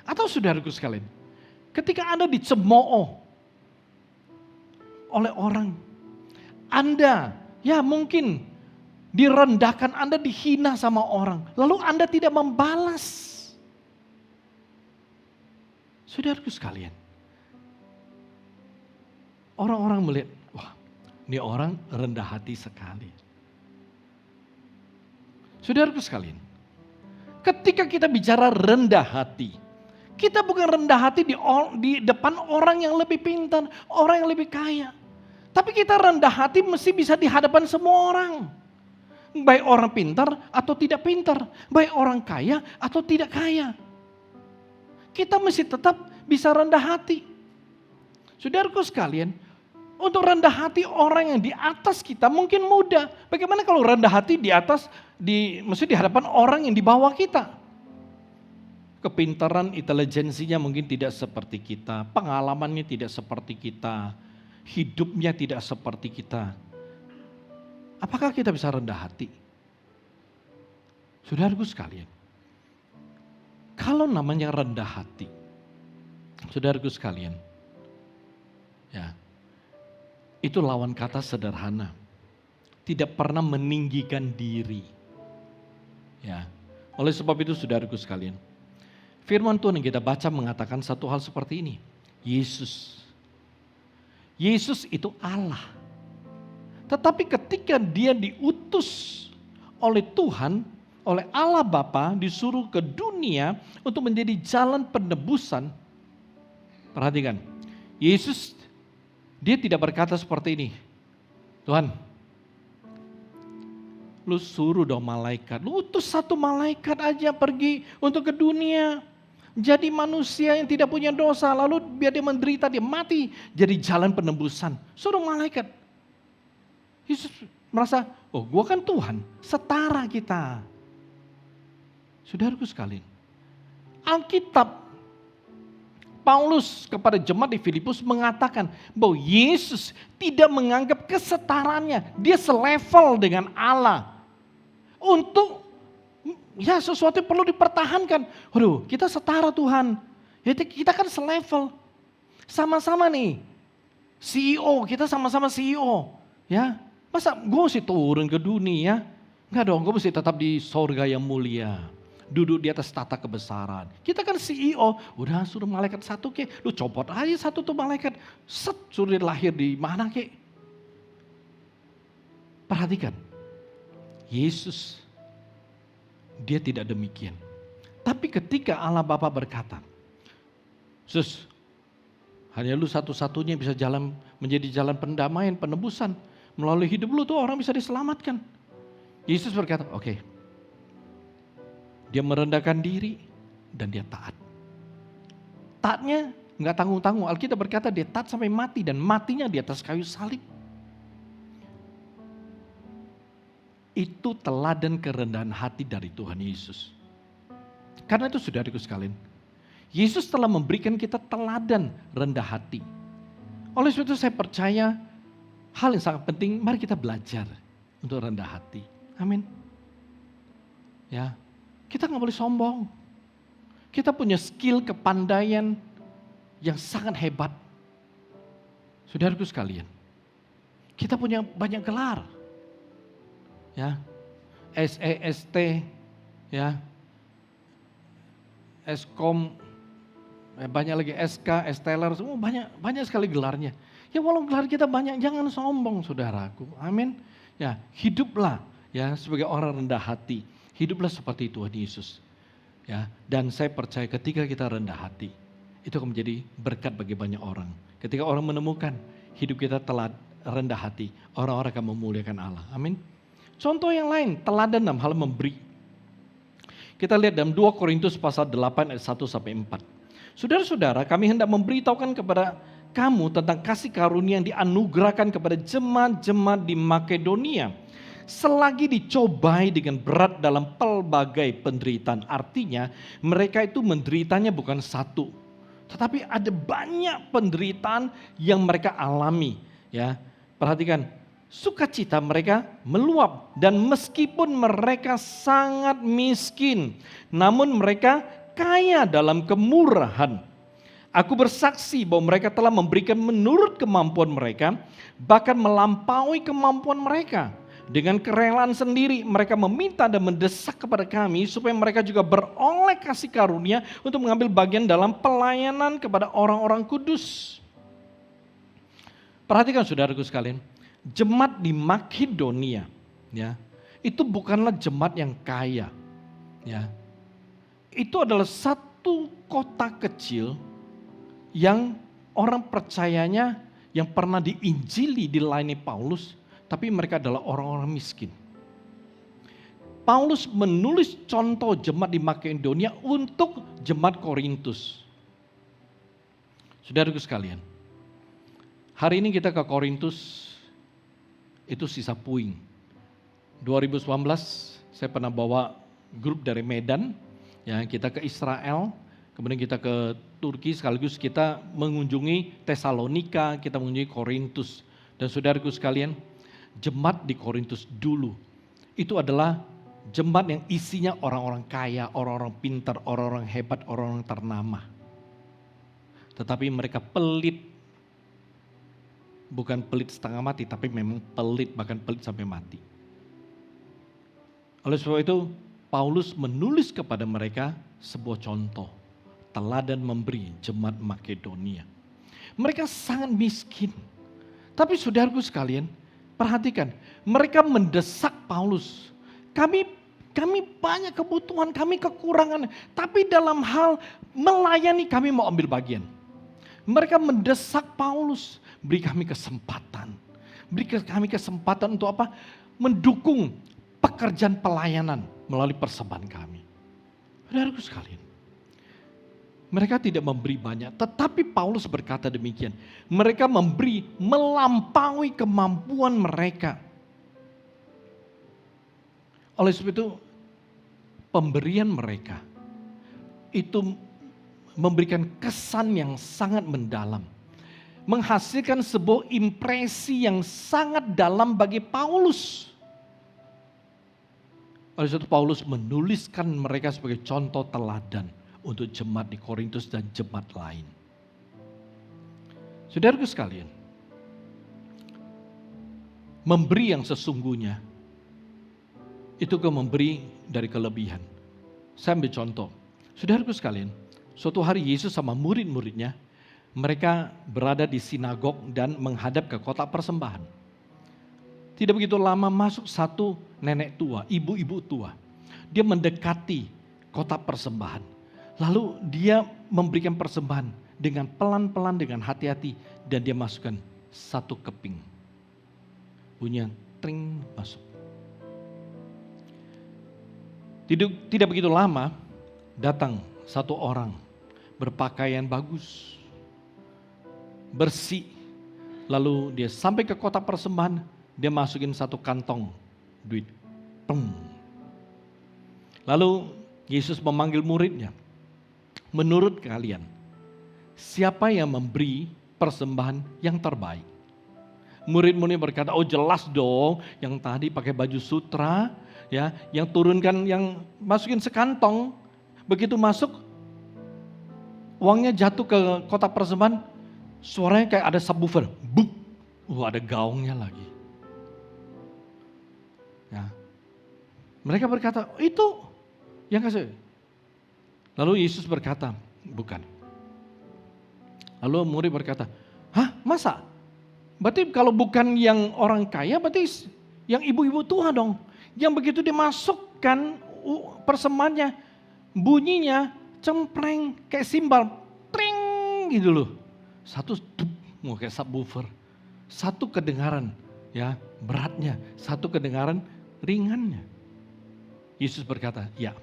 Atau saudaraku sekalian, ketika Anda dicemooh, oleh orang. Anda ya mungkin direndahkan, Anda dihina sama orang. Lalu Anda tidak membalas. Saudaraku sekalian, orang-orang melihat, wah ini orang rendah hati sekali. Saudaraku sekalian, ketika kita bicara rendah hati, kita bukan rendah hati di depan orang yang lebih pintar, orang yang lebih kaya. Tapi kita rendah hati mesti bisa di hadapan semua orang. Baik orang pintar atau tidak pintar, baik orang kaya atau tidak kaya. Kita mesti tetap bisa rendah hati. Saudaraku sekalian, untuk rendah hati orang yang di atas kita mungkin mudah. Bagaimana kalau rendah hati di atas, mesti di hadapan orang yang di bawah kita? Kepintaran, intelijensinya mungkin tidak seperti kita, pengalamannya tidak seperti kita, hidupnya tidak seperti kita. Apakah kita bisa rendah hati? Saudaraku sekalian, kalau namanya rendah hati, saudaraku sekalian, ya, itu lawan kata sederhana. Tidak pernah meninggikan diri. Ya, oleh sebab itu saudaraku sekalian, firman Tuhan yang kita baca mengatakan satu hal seperti ini. Yesus itu Allah. Tetapi ketika dia diutus oleh Tuhan, oleh Allah Bapa, disuruh ke dunia untuk menjadi jalan penebusan. Perhatikan, Yesus dia tidak berkata seperti ini. Tuhan, lu suruh dong malaikat, lu utus satu malaikat aja pergi untuk ke dunia. Jadi manusia yang tidak punya dosa, lalu biar dia menderita, dia mati. Jadi jalan penebusan. Suruh malaikat. Yesus merasa, oh gua kan Tuhan, setara kita. Saudaraku sekalian, Alkitab, Paulus kepada jemaat di Filipus mengatakan bahwa Yesus tidak menganggap kesetaraannya, dia selevel dengan Allah. Untuk ya sesuatu yang perlu dipertahankan. Waduh, kita setara Tuhan. Ya, kita kan selevel. Sama-sama nih. CEO, kita sama-sama CEO. Ya, masa gue mesti turun ke dunia? Enggak dong, gue mesti tetap di sorga yang mulia. Duduk di atas tata kebesaran. Kita kan CEO, udah suruh malaikat satu ke, lu copot aja satu tuh malaikat. Set, suruh dia lahir di mana ke? Perhatikan, Yesus dia tidak demikian. Tapi ketika Allah Bapa berkata, Sus, hanya lu satu-satunya bisa jalan menjadi jalan pendamaian, penebusan. Melalui hidup lu tuh orang bisa diselamatkan. Yesus berkata, oke. Dia merendahkan diri dan dia taat. Taatnya nggak tanggung-tanggung. Alkitab berkata dia taat sampai mati dan matinya di atas kayu salib. Itu teladan kerendahan hati dari Tuhan Yesus. Karena itu saudaraku sekalian, Yesus telah memberikan kita teladan rendah hati. Oleh sebab itu saya percaya hal yang sangat penting, mari kita belajar untuk rendah hati. Amin. Ya, kita nggak boleh sombong. Kita punya skill, kepandaian yang sangat hebat. Saudaraku sekalian, kita punya banyak gelar. Ya, SEST, ya, Eskom, banyak lagi SK, Esteller, semua banyak sekali gelarnya. Ya walau gelar kita banyak, jangan sombong saudaraku. Amin. Ya, hiduplah ya sebagai orang rendah hati. Hiduplah seperti Tuhan Yesus. Ya, dan saya percaya ketika kita rendah hati, itu akan menjadi berkat bagi banyak orang. Ketika orang menemukan hidup kita telah rendah hati, orang-orang akan memuliakan Allah. Amin. Contoh yang lain, teladan dalam hal memberi. Kita lihat dalam 2 Korintus pasal 8 ayat 1 sampai 4. Saudara-saudara, kami hendak memberitahukan kepada kamu tentang kasih karunia yang dianugerahkan kepada jemaat-jemaat di Makedonia. Selagi dicobai dengan berat dalam pelbagai penderitaan. Artinya mereka itu menderitanya bukan satu. Tetapi ada banyak penderitaan yang mereka alami. Ya, perhatikan, sukacita mereka meluap. Dan meskipun mereka sangat miskin, namun mereka kaya dalam kemurahan. Aku bersaksi bahwa mereka telah memberikan menurut kemampuan mereka, bahkan melampaui kemampuan mereka. Dengan kerelaan sendiri mereka meminta dan mendesak kepada kami supaya mereka juga beroleh kasih karunia untuk mengambil bagian dalam pelayanan kepada orang-orang kudus. Perhatikan saudaraku sekalian, jemaat di Makedonia, ya, itu bukanlah jemaat yang kaya, ya. Itu adalah satu kota kecil yang orang percayanya yang pernah diinjili dilayani Paulus, tapi mereka adalah orang-orang miskin. Paulus menulis contoh jemaat di Makedonia untuk jemaat Korintus. Saudaraku sekalian, hari ini kita ke Korintus, itu sisa puing. 2019 saya pernah bawa grup dari Medan, ya, kita ke Israel, kemudian kita ke Turki, sekaligus kita mengunjungi Tesalonika, kita mengunjungi Korintus. Dan saudaraku sekalian, jemaat di Korintus dulu itu adalah jemaat yang isinya orang-orang kaya, orang-orang pintar, orang-orang hebat, orang-orang ternama. Tetapi mereka pelit, bukan pelit setengah mati, tapi memang pelit, bahkan pelit sampai mati. Oleh sebab itu, Paulus menulis kepada mereka sebuah contoh, teladan memberi jemaat Makedonia. Mereka sangat miskin. Tapi saudaraku sekalian, perhatikan, mereka mendesak Paulus. Kami banyak kebutuhan, kami kekurangan, tapi dalam hal melayani kami mau ambil bagian. Mereka mendesak Paulus, beri kami kesempatan. Beri kami kesempatan untuk apa? Mendukung pekerjaan pelayanan melalui persembahan kami. Saudaraku sekalian, mereka tidak memberi banyak, tetapi Paulus berkata demikian. Mereka memberi melampaui kemampuan mereka. Oleh sebab itu, pemberian mereka itu memberikan kesan yang sangat mendalam. Menghasilkan sebuah impresi yang sangat dalam bagi Paulus. Oleh sebab itu Paulus menuliskan mereka sebagai contoh teladan untuk jemaat di Korintus dan jemaat lain. Saudaraku sekalian, memberi yang sesungguhnya itu memberi dari kelebihan. Saya ambil contoh. Saudaraku sekalian, suatu hari Yesus sama murid-muridnya, mereka berada di sinagog dan menghadap ke kotak persembahan. Tidak begitu lama masuk satu nenek tua, ibu-ibu tua. Dia mendekati kotak persembahan. Lalu dia memberikan persembahan dengan pelan-pelan, dengan hati-hati. Dan dia masukkan satu keping. Bunyinya tring masuk. Tidak begitu lama datang satu orang berpakaian bagus, bersih. Lalu dia sampai ke kotak persembahan, dia masukin satu kantong duit. Pum. Lalu Yesus memanggil muridnya. Menurut kalian, siapa yang memberi persembahan yang terbaik? Murid-murid berkata, oh jelas dong, yang tadi pakai baju sutra, ya, yang turunkan, yang masukin sekantong, begitu masuk, uangnya jatuh ke kotak persembahan, suaranya kayak ada subwoofer, buk, ada gaungnya lagi. Ya. Mereka berkata, itu yang kasih. Lalu Yesus berkata, bukan. Lalu murid berkata, hah masa? Berarti kalau bukan yang orang kaya, berarti yang ibu-ibu tua dong. Yang begitu dimasukkan persembahannya, bunyinya cempreng kayak simbal, tring gitu loh. Satu mau kayak subwoofer, satu kedengaran ya beratnya, satu kedengaran ringannya. Yesus berkata, ya.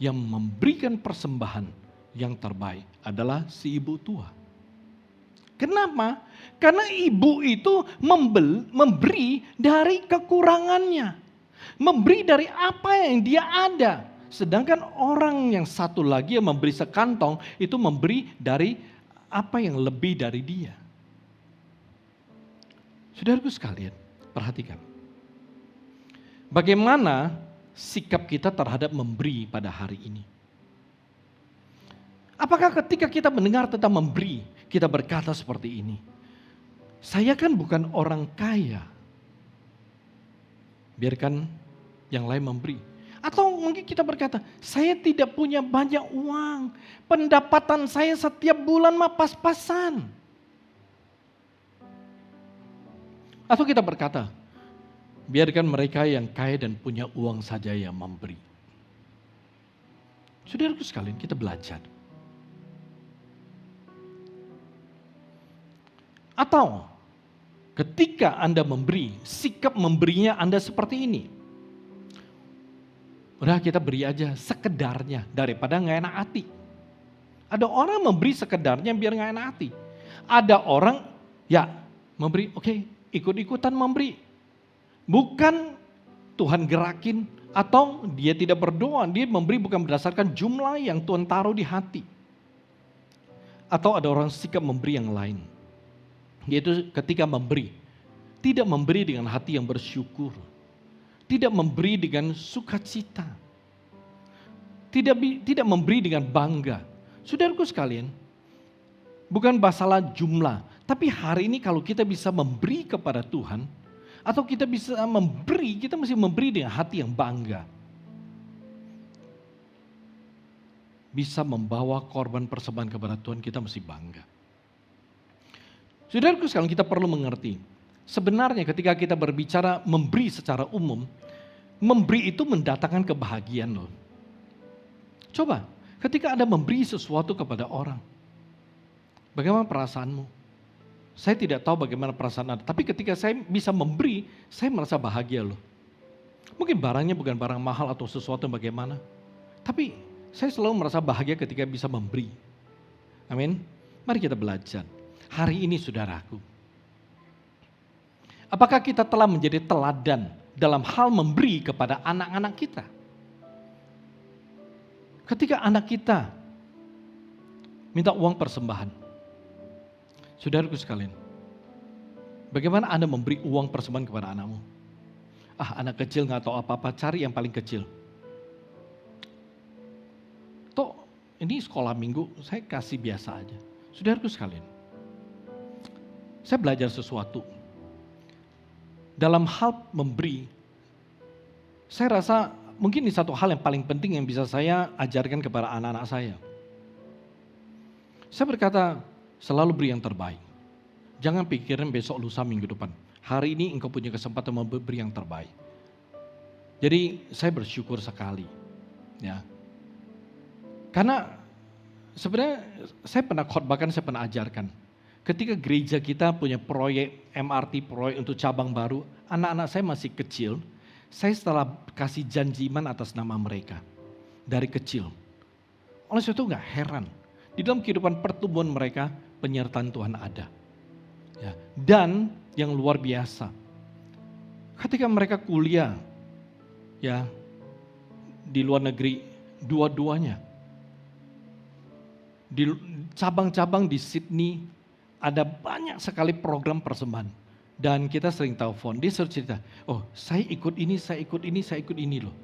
Yang memberikan persembahan yang terbaik adalah si ibu tua. Kenapa? Karena ibu itu memberi dari kekurangannya. Memberi dari apa yang dia ada. Sedangkan orang yang satu lagi yang memberi sekantong itu memberi dari apa yang lebih dari dia. Saudaraku sekalian, perhatikan. Bagaimana sikap kita terhadap memberi pada hari ini? Apakah ketika kita mendengar tentang memberi, kita berkata seperti ini, saya kan bukan orang kaya, biarkan yang lain memberi. Atau mungkin kita berkata, saya tidak punya banyak uang, pendapatan saya setiap bulan mah pas-pasan. Atau kita berkata, biarkan mereka yang kaya dan punya uang saja yang memberi. Saudaraku sekalian, kita belajar. Atau ketika Anda memberi, sikap memberinya Anda seperti ini. Udah kita beri aja sekedarnya daripada gak enak hati. Ada orang memberi sekedarnya biar gak enak hati. Ada orang ya memberi, oke, ikut-ikutan memberi. Bukan Tuhan gerakin atau dia tidak berdoa, dia memberi bukan berdasarkan jumlah yang Tuhan taruh di hati. Atau ada orang sikap memberi yang lain. Yaitu ketika memberi, tidak memberi dengan hati yang bersyukur. Tidak memberi dengan sukacita. Tidak memberi dengan bangga. Saudaraku sekalian, bukan masalah jumlah. Tapi hari ini kalau kita bisa memberi kepada Tuhan, atau kita bisa memberi, kita mesti memberi dengan hati yang bangga. Bisa membawa korban persembahan kepada Tuhan, kita mesti bangga. Saudaraku sekalian, kita perlu mengerti. Sebenarnya ketika kita berbicara memberi secara umum, memberi itu mendatangkan kebahagiaan loh. Coba, ketika Anda memberi sesuatu kepada orang, bagaimana perasaanmu? Saya tidak tahu bagaimana perasaan Anda, tapi ketika saya bisa memberi, saya merasa bahagia loh. Mungkin barangnya bukan barang mahal atau sesuatu yang bagaimana, tapi saya selalu merasa bahagia ketika bisa memberi. Amin. Mari kita belajar. Hari ini saudaraku, apakah kita telah menjadi teladan dalam hal memberi kepada anak-anak kita? Ketika anak kita minta uang persembahan, saudaraku sekalian, bagaimana Anda memberi uang persembahan kepada anakmu? Anak kecil gak tahu apa-apa, cari yang paling kecil. Toh ini sekolah minggu, saya kasih biasa aja. Saudaraku sekalian, saya belajar sesuatu. Dalam hal memberi, saya rasa mungkin ini satu hal yang paling penting yang bisa saya ajarkan kepada anak-anak saya. Saya berkata, selalu beri yang terbaik. Jangan pikirin besok, lusa, minggu depan. Hari ini engkau punya kesempatan memberi yang terbaik. Jadi saya bersyukur sekali. Ya. Karena sebenarnya saya pernah khotbahkan, saya pernah ajarkan. Ketika gereja kita punya proyek MRT, proyek untuk cabang baru, anak-anak saya masih kecil, saya setelah kasih janji iman atas nama mereka. Dari kecil. Oleh sebab itu gak heran. Di dalam kehidupan pertumbuhan mereka, penyertaan Tuhan ada. Ya. Dan yang luar biasa, ketika mereka kuliah ya di luar negeri, dua-duanya. Di cabang-cabang di Sydney, ada banyak sekali program persembahan. Dan kita sering telepon, dia selalu cerita, oh saya ikut ini, saya ikut ini, saya ikut ini loh.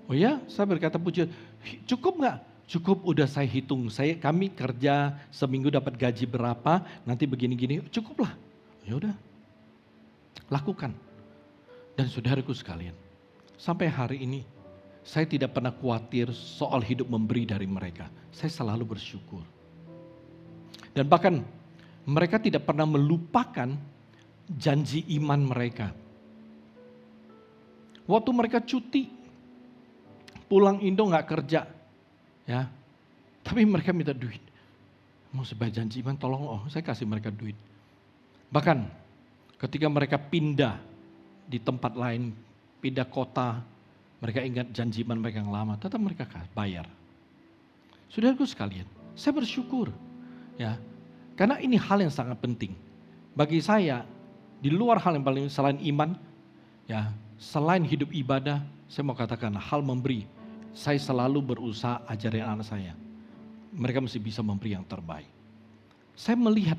Oh ya, saya berkata puji, cukup gak? Cukup, udah saya hitung, kami kerja seminggu dapat gaji berapa, nanti begini-gini, cukuplah. Ya udah, lakukan. Dan saudaraku sekalian, sampai hari ini, saya tidak pernah khawatir soal hidup memberi dari mereka. Saya selalu bersyukur. Dan bahkan, mereka tidak pernah melupakan janji iman mereka. Waktu mereka cuti, pulang Indo gak kerja, ya, tapi mereka minta duit. Mau sebagai janji iman, tolong saya kasih mereka duit. Bahkan ketika mereka pindah di tempat lain, pindah kota, mereka ingat janji iman mereka yang lama, tetap mereka bayar. Saudaraku sekalian, saya bersyukur, ya. Karena ini hal yang sangat penting. Bagi saya, di luar hal yang paling selain iman, ya, selain hidup ibadah, saya mau katakan hal memberi. Saya selalu berusaha ajarin anak saya. Mereka mesti bisa memberi yang terbaik. Saya melihat,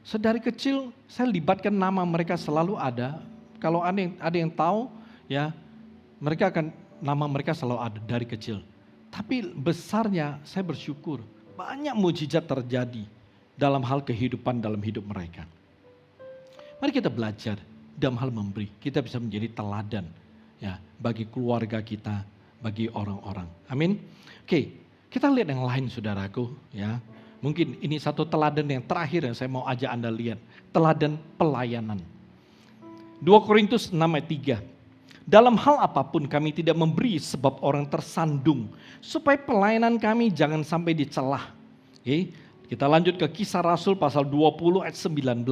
sedari kecil saya libatkan nama mereka selalu ada. Kalau ada yang tahu, ya, nama mereka selalu ada dari kecil. Tapi besarnya saya bersyukur. banyak mujizat terjadi dalam hal kehidupan dalam hidup mereka. Mari kita belajar dalam hal memberi. Kita bisa menjadi teladan ya bagi keluarga kita, bagi orang-orang. Amin. Oke, kita lihat yang lain saudaraku ya. Mungkin ini satu teladan yang terakhir yang saya mau ajak Anda lihat. Teladan pelayanan. 2 Korintus 6 ayat 3. Dalam hal apapun kami tidak memberi sebab orang tersandung. Supaya pelayanan kami jangan sampai dicelah. Oke, kita lanjut ke Kisah Rasul pasal 20 ayat 19.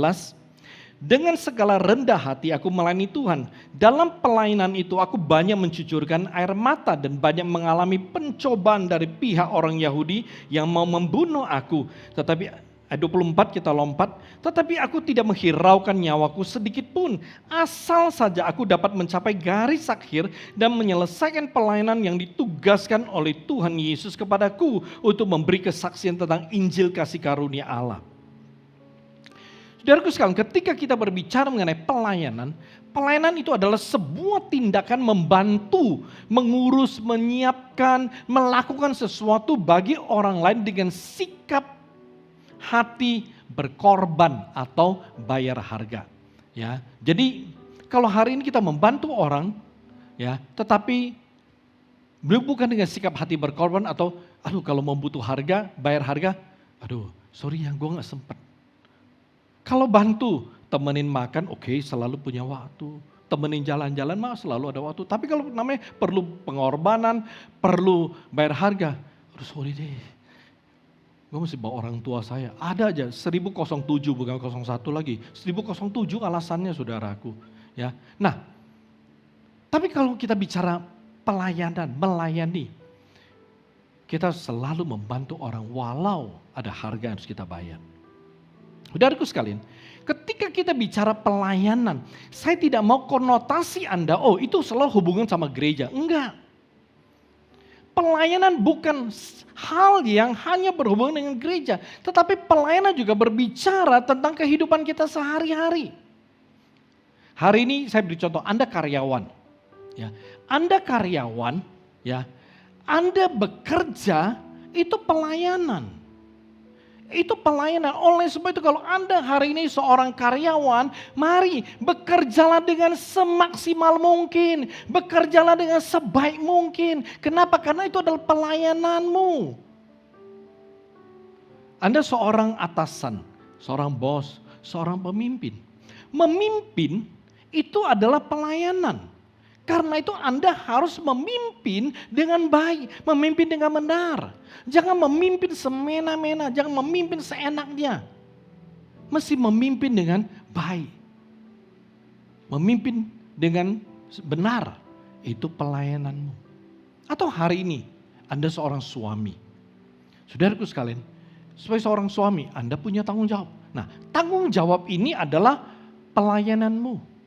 Dengan segala rendah hati aku melayani Tuhan. Dalam pelayanan itu aku banyak mencucurkan air mata dan banyak mengalami pencobaan dari pihak orang Yahudi yang mau membunuh aku. Tetapi ayat 24 kita lompat. Tetapi aku tidak menghiraukan nyawaku sedikit pun. Asal saja aku dapat mencapai garis akhir dan menyelesaikan pelayanan yang ditugaskan oleh Tuhan Yesus kepadaku untuk memberi kesaksian tentang Injil kasih karunia Allah. Saudaraku sekalian, ketika kita berbicara mengenai pelayanan, pelayanan itu adalah sebuah tindakan membantu, mengurus, menyiapkan, melakukan sesuatu bagi orang lain dengan sikap hati berkorban atau bayar harga. Ya, jadi kalau hari ini kita membantu orang, ya, tetapi bukan dengan sikap hati berkorban atau, aduh kalau mau butuh harga, bayar harga, aduh sorry ya gue gak sempet. Kalau bantu, temenin makan, oke, selalu punya waktu. Temenin jalan-jalan mah selalu ada waktu. Tapi kalau namanya perlu pengorbanan, perlu bayar harga, aduh sorry deh. Gue mesti bawa orang tua saya. Ada aja 1007 bukan 01 lagi. 1007 alasannya saudaraku. Ya. Nah, tapi kalau kita bicara pelayanan, melayani. Kita selalu membantu orang walau ada harga yang harus kita bayar. Saudaraku sekalian, ketika kita bicara pelayanan, saya tidak mau konotasi Anda, oh itu selalu hubungan sama gereja. Enggak. Pelayanan bukan hal yang hanya berhubungan dengan gereja, tetapi pelayanan juga berbicara tentang kehidupan kita sehari-hari. Hari ini saya beri contoh, Anda karyawan. Ya, Anda karyawan, ya, Anda bekerja itu pelayanan. Itu pelayanan. Oleh sebab itu kalau Anda hari ini seorang karyawan, mari bekerjalah dengan semaksimal mungkin. Bekerjalah dengan sebaik mungkin. Kenapa? Karena itu adalah pelayananmu. Anda seorang atasan, seorang bos, seorang pemimpin. Memimpin itu adalah pelayanan. Karena itu Anda harus memimpin dengan baik, memimpin dengan benar. Jangan memimpin semena-mena, jangan memimpin seenaknya. Mesti memimpin dengan baik. Memimpin dengan benar, itu pelayananmu. Atau hari ini, Anda seorang suami. Saudaraku sekalian, sebagai seorang suami, Anda punya tanggung jawab. Nah, tanggung jawab ini adalah pelayananmu.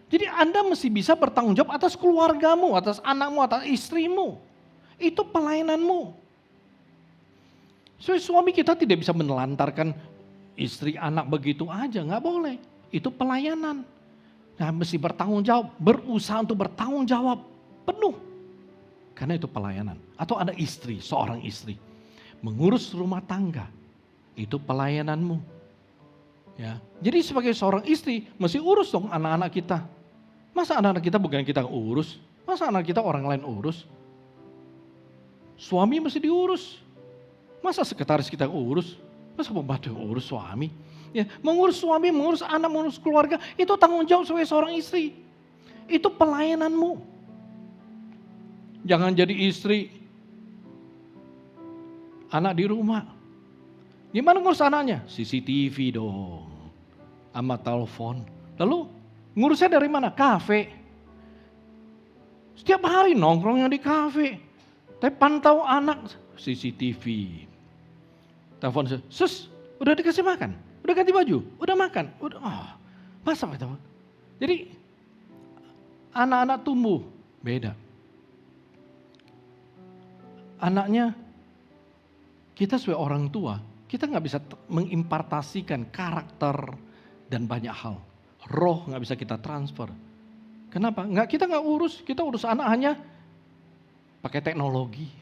Jadi Anda mesti bisa bertanggung jawab atas keluargamu, atas anakmu, atas istrimu. Itu pelayananmu. Suami kita tidak bisa menelantarkan istri anak begitu aja, nggak boleh. Itu pelayanan. Nah, mesti bertanggung jawab, berusaha untuk bertanggung jawab penuh. Karena itu pelayanan. Atau ada istri, seorang istri. Mengurus rumah tangga, itu pelayananmu. Ya, jadi sebagai seorang istri, mesti urus dong anak-anak kita. Masa anak-anak kita bukan kita urus? Masa anak kita orang lain urus? Suami mesti diurus. Masa sekretaris kita urus? Masa pembantu urus suami? Ya, mengurus suami, mengurus anak, mengurus keluarga, itu tanggung jawab sebagai seorang istri. Itu pelayananmu. Jangan jadi istri, anak di rumah. Gimana ngurus anaknya? CCTV dong, sama telepon. Lalu ngurusnya dari mana? Kafe. Setiap hari nongkrongnya di kafe. Tapi pantau anak, CCTV. Telepon, sus, udah dikasih makan? Udah ganti baju? Udah makan? Udah, oh, masa kita? Jadi anak-anak tumbuh beda. Anaknya, kita sebagai orang tua, kita nggak bisa mengimpartasikan karakter dan banyak hal. Roh nggak bisa kita transfer. Kenapa? Kita nggak urus. Kita urus anak hanya pakai teknologi.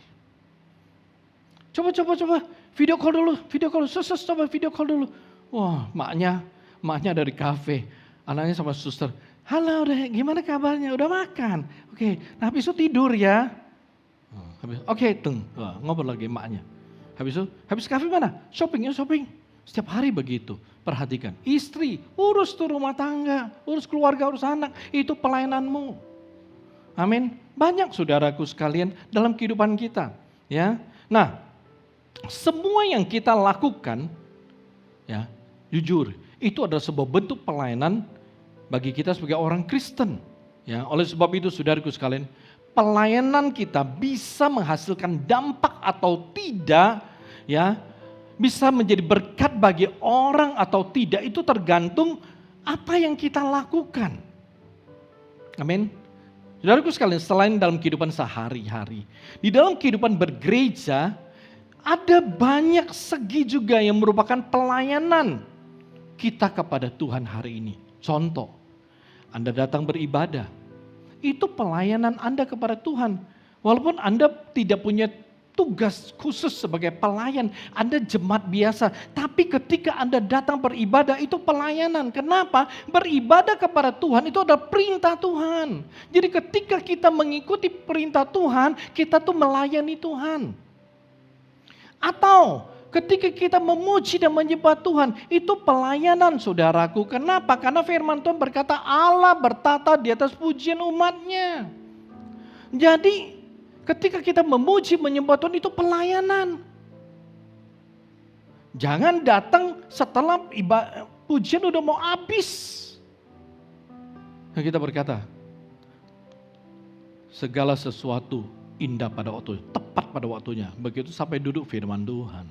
Coba. Video call dulu. Suster coba video call dulu. Wah, maknya dari kafe. Anaknya sama suster. Halo deh, gimana kabarnya? Udah makan? Oke, nah habis itu tidur ya. Oke, ngobrol lagi maknya. Habis kafe mana? Shopping. Setiap hari begitu. Perhatikan, istri, urus tuh rumah tangga, urus keluarga, urus anak. Itu pelayananmu. Amin. Banyak saudaraku sekalian dalam kehidupan kita. Ya, nah, semua yang kita lakukan, ya, jujur, itu adalah sebuah bentuk pelayanan bagi kita sebagai orang Kristen. Ya, oleh sebab itu saudaraku sekalian, pelayanan kita bisa menghasilkan dampak atau tidak, ya, bisa menjadi berkat bagi orang atau tidak, itu tergantung apa yang kita lakukan. Amin. Saudaraku sekalian, selain dalam kehidupan sehari-hari, di dalam kehidupan bergereja, ada banyak segi juga yang merupakan pelayanan kita kepada Tuhan hari ini. Contoh, Anda datang beribadah, itu pelayanan Anda kepada Tuhan. Walaupun Anda tidak punya tugas khusus sebagai pelayan, Anda jemaat biasa. Tapi ketika Anda datang beribadah, itu pelayanan. Kenapa? Beribadah kepada Tuhan itu adalah perintah Tuhan. Jadi ketika kita mengikuti perintah Tuhan, kita tuh melayani Tuhan. Atau ketika kita memuji dan menyembah Tuhan, itu pelayanan saudaraku. Kenapa? Karena firman Tuhan berkata Allah bertata di atas pujian umatnya. Jadi ketika kita memuji menyembah Tuhan itu pelayanan. Jangan datang setelah pujian udah mau habis. Nah, kita berkata, segala sesuatu indah pada waktu, tepat pada waktunya. Begitu sampai duduk firman Tuhan.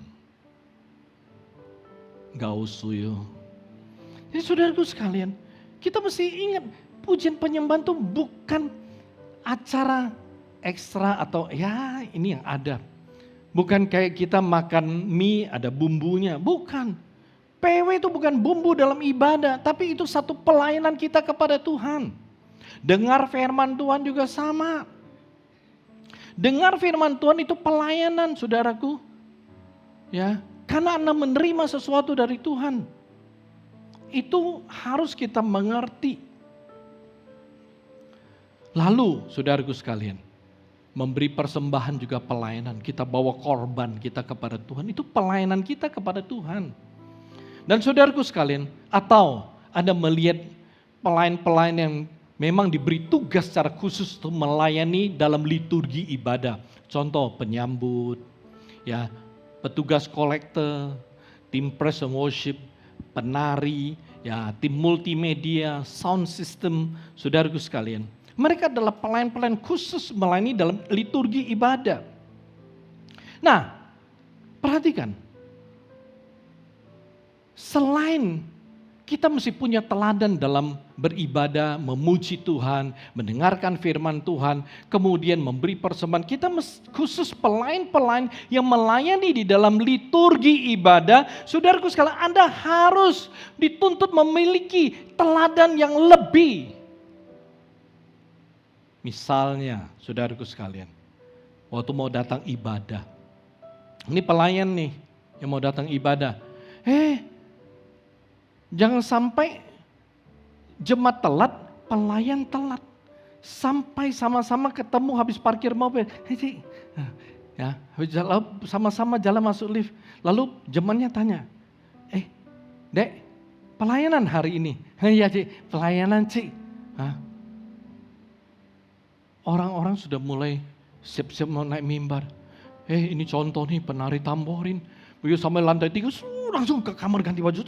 Gak usuyo. Jadi saudaraku sekalian, kita mesti ingat pujian penyembahan itu bukan acara ekstra atau ya ini yang ada. Bukan kayak kita makan mie ada bumbunya, bukan. PW itu bukan bumbu dalam ibadah, tapi itu satu pelayanan kita kepada Tuhan. Dengar firman Tuhan juga sama. Dengar firman Tuhan itu pelayanan saudaraku. Ya, karena Anda menerima sesuatu dari Tuhan. Itu harus kita mengerti. Lalu saudaraku sekalian, memberi persembahan juga pelayanan. Kita bawa korban kita kepada Tuhan, itu pelayanan kita kepada Tuhan. Dan saudaraku sekalian, atau Anda melihat pelayan-pelayan yang memang diberi tugas secara khusus untuk melayani dalam liturgi ibadah. Contoh penyambut, ya, petugas kolektor, tim praise and worship, penari, ya, tim multimedia, sound system, saudaraku sekalian. Mereka adalah pelayan-pelayan khusus melayani dalam liturgi ibadah. Nah, perhatikan. Selain kita mesti punya teladan dalam beribadah, memuji Tuhan, mendengarkan firman Tuhan, kemudian memberi persembahan. Kita khusus pelayan-pelayan yang melayani di dalam liturgi ibadah. Saudaraku sekalian, Anda harus dituntut memiliki teladan yang lebih. Misalnya, saudaraku sekalian, waktu mau datang ibadah. Ini pelayan nih yang mau datang ibadah. Jangan sampai jemaat telat, pelayan telat. Sampai sama-sama ketemu habis parkir mobil. Ya, sama-sama jalan masuk lift. Lalu jemaatnya tanya, Dek, pelayanan hari ini? Ya Cik, pelayanan Cik. Orang-orang sudah mulai siap-siap mau naik mimbar. Ini contoh nih penari tamborin. Begitu sampai lantai 3, langsung ke kamar ganti baju.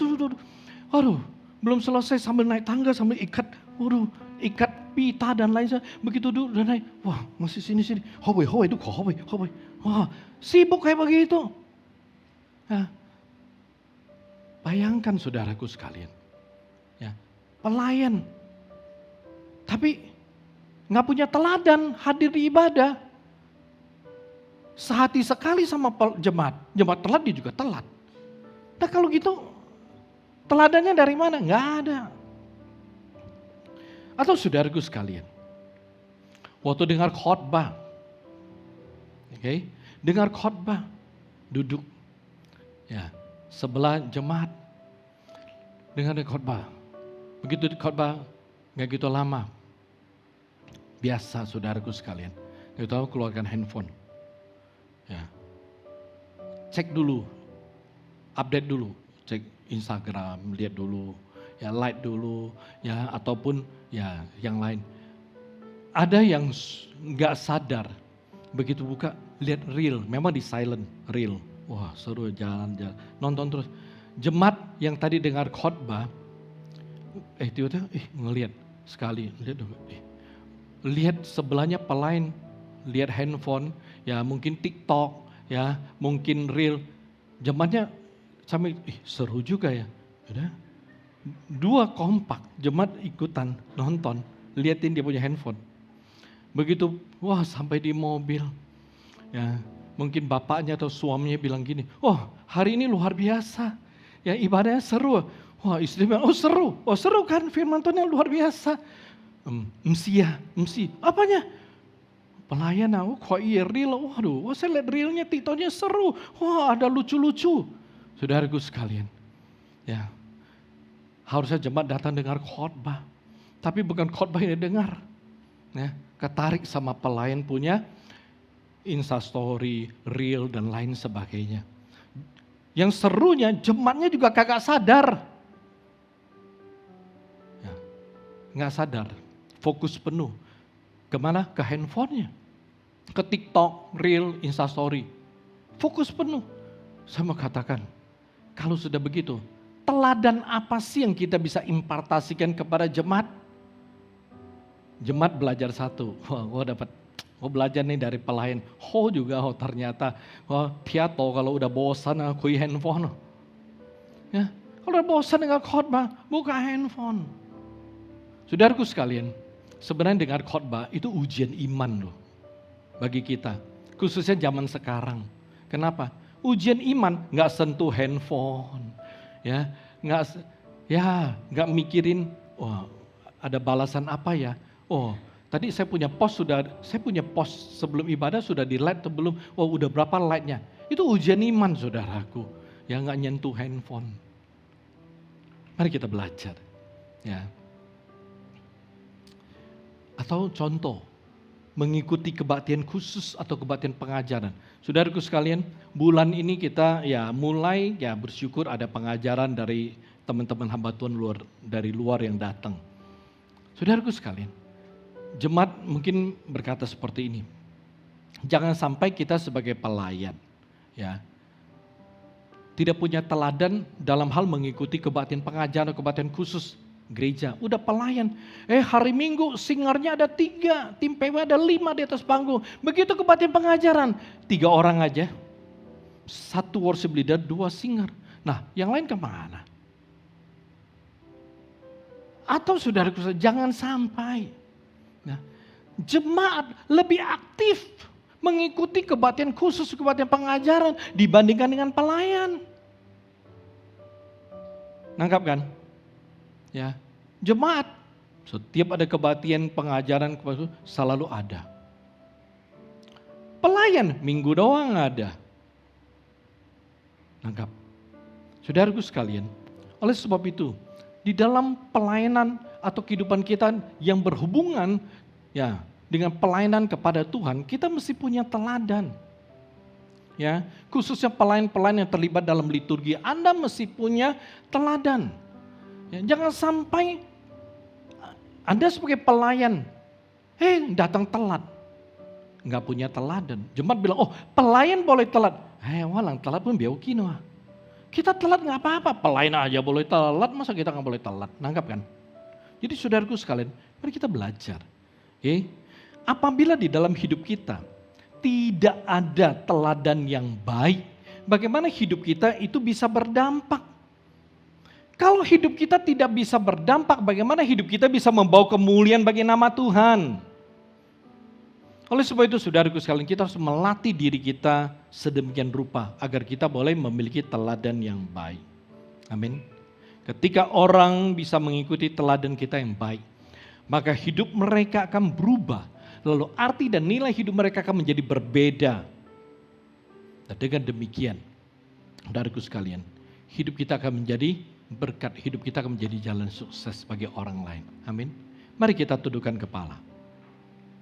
Aduh, belum selesai sambil naik tangga, sambil ikat pita dan lain sebagainya. Begitu duduk dan naik, wah masih sini. Hoboi, itu kok hoboi. Wah, sibuk kayak begitu. Nah, bayangkan saudaraku sekalian. Ya, pelayan. Tapi nggak punya teladan hadir di ibadah. Sehati sekali sama jemaat telat dia juga telat. Nah kalau gitu teladannya dari mana? Nggak ada. Atau saudaraku sekalian, waktu dengar khotbah, dengar khotbah, duduk. Ya, sebelah jemaat dengan khotbah. Begitu khotbah nggak gitu lama. Biasa saudaraku sekalian. Nggak tahu keluarkan handphone. Ya, cek dulu, update dulu, cek Instagram, lihat dulu, ya like dulu, ya ataupun ya yang lain. Ada yang nggak sadar, begitu buka lihat reel, memang di silent reel. Wah seru jalan-jalan, nonton terus. Jemaat yang tadi dengar khotbah, tiba-tiba ngelihat sekali, lihat sebelahnya pelayan, lihat handphone, ya mungkin TikTok, ya mungkin reel. Jemaatnya sampai seru juga ya. Udah. Dua kompak, jemaat ikutan nonton, liatin dia punya handphone. Begitu, wah sampai di mobil, ya mungkin bapaknya atau suaminya bilang gini, oh hari ini luar biasa, ya ibadahnya seru. Wah istri bilang, oh seru kan firman Tuhan yang luar biasa. MC, apanya? Pelayan, kok iya reel, waduh, saya lihat reelnya, TikToknya seru, wah ada lucu-lucu. Saudaraku sekalian, ya harusnya jemaat datang dengar khotbah, tapi bukan khotbah yang dengar. Ya, ketarik sama pelayan punya Instastory, reel dan lain sebagainya. Yang serunya jemaatnya juga kagak sadar. Ya, nggak sadar, fokus penuh. Kemana? Ke handphonenya, ke TikTok, reel, Instastory. Fokus penuh. Saya mau katakan, kalau sudah begitu, teladan apa sih yang kita bisa impartasikan kepada jemaat? Jemaat belajar satu, gue belajar nih dari pelayan. Juga ternyata, piato kalau udah bosan kui handphone. Ya, kalau udah bosan dengan khotbah, buka handphone. Saudaraku sekalian, sebenarnya dengar khotbah itu ujian iman loh bagi kita, khususnya zaman sekarang. Kenapa? Ujian iman, nggak sentuh handphone, ya, nggak mikirin, ada balasan apa ya? Tadi saya punya post sebelum ibadah sudah di like atau belum? Udah berapa like-nya? Itu ujian iman saudaraku, ya nggak nyentuh handphone. Mari kita belajar, ya. Atau contoh, mengikuti kebaktian khusus atau kebaktian pengajaran. Saudaraku sekalian, bulan ini kita mulai bersyukur ada pengajaran dari teman-teman hamba Tuhan dari luar yang datang. Saudaraku sekalian, jemaat mungkin berkata seperti ini, jangan sampai kita sebagai pelayan ya tidak punya teladan dalam hal mengikuti kebaktian pengajaran atau kebaktian khusus gereja. Udah pelayan, hari Minggu singernya ada 3, tim PW ada 5 di atas panggung. Begitu kebaktian pengajaran, 3 orang aja, 1 worship leader, 2 singer. Nah yang lain kemana? Atau saudaraku, jangan sampai jemaat lebih aktif mengikuti kebaktian khusus, kebaktian pengajaran dibandingkan dengan pelayan. Nangkap kan? Ya, jemaat setiap ada kebaktian pengajaran selalu ada. Pelayan minggu doang ada. Nangkap? Saudaraku sekalian, oleh sebab itu di dalam pelayanan atau kehidupan kita yang berhubungan dengan pelayanan kepada Tuhan, kita mesti punya teladan. Ya, khususnya pelayan-pelayan yang terlibat dalam liturgi, Anda mesti punya teladan. Ya, jangan sampai Anda sebagai pelayan, datang telat, nggak punya teladan. Jemaat bilang, pelayan boleh telat. Walang telat pun biaukin wah. Kita telat nggak apa-apa, pelayan aja boleh telat, masa kita nggak boleh telat? Nangkap kan? Jadi saudaraku sekalian, mari kita belajar. Apabila di dalam hidup kita tidak ada teladan yang baik, bagaimana hidup kita itu bisa berdampak? Kalau hidup kita tidak bisa berdampak, bagaimana hidup kita bisa membawa kemuliaan bagi nama Tuhan? Oleh sebab itu saudaraku sekalian, kita harus melatih diri kita sedemikian rupa agar kita boleh memiliki teladan yang baik. Amin. Ketika orang bisa mengikuti teladan kita yang baik, maka hidup mereka akan berubah. Lalu arti dan nilai hidup mereka akan menjadi berbeda. Dan dengan demikian, Saudaraku sekalian, hidup kita akan menjadi berkat, hidup kita akan menjadi jalan sukses bagi orang lain. Amin. Mari kita tundukkan kepala.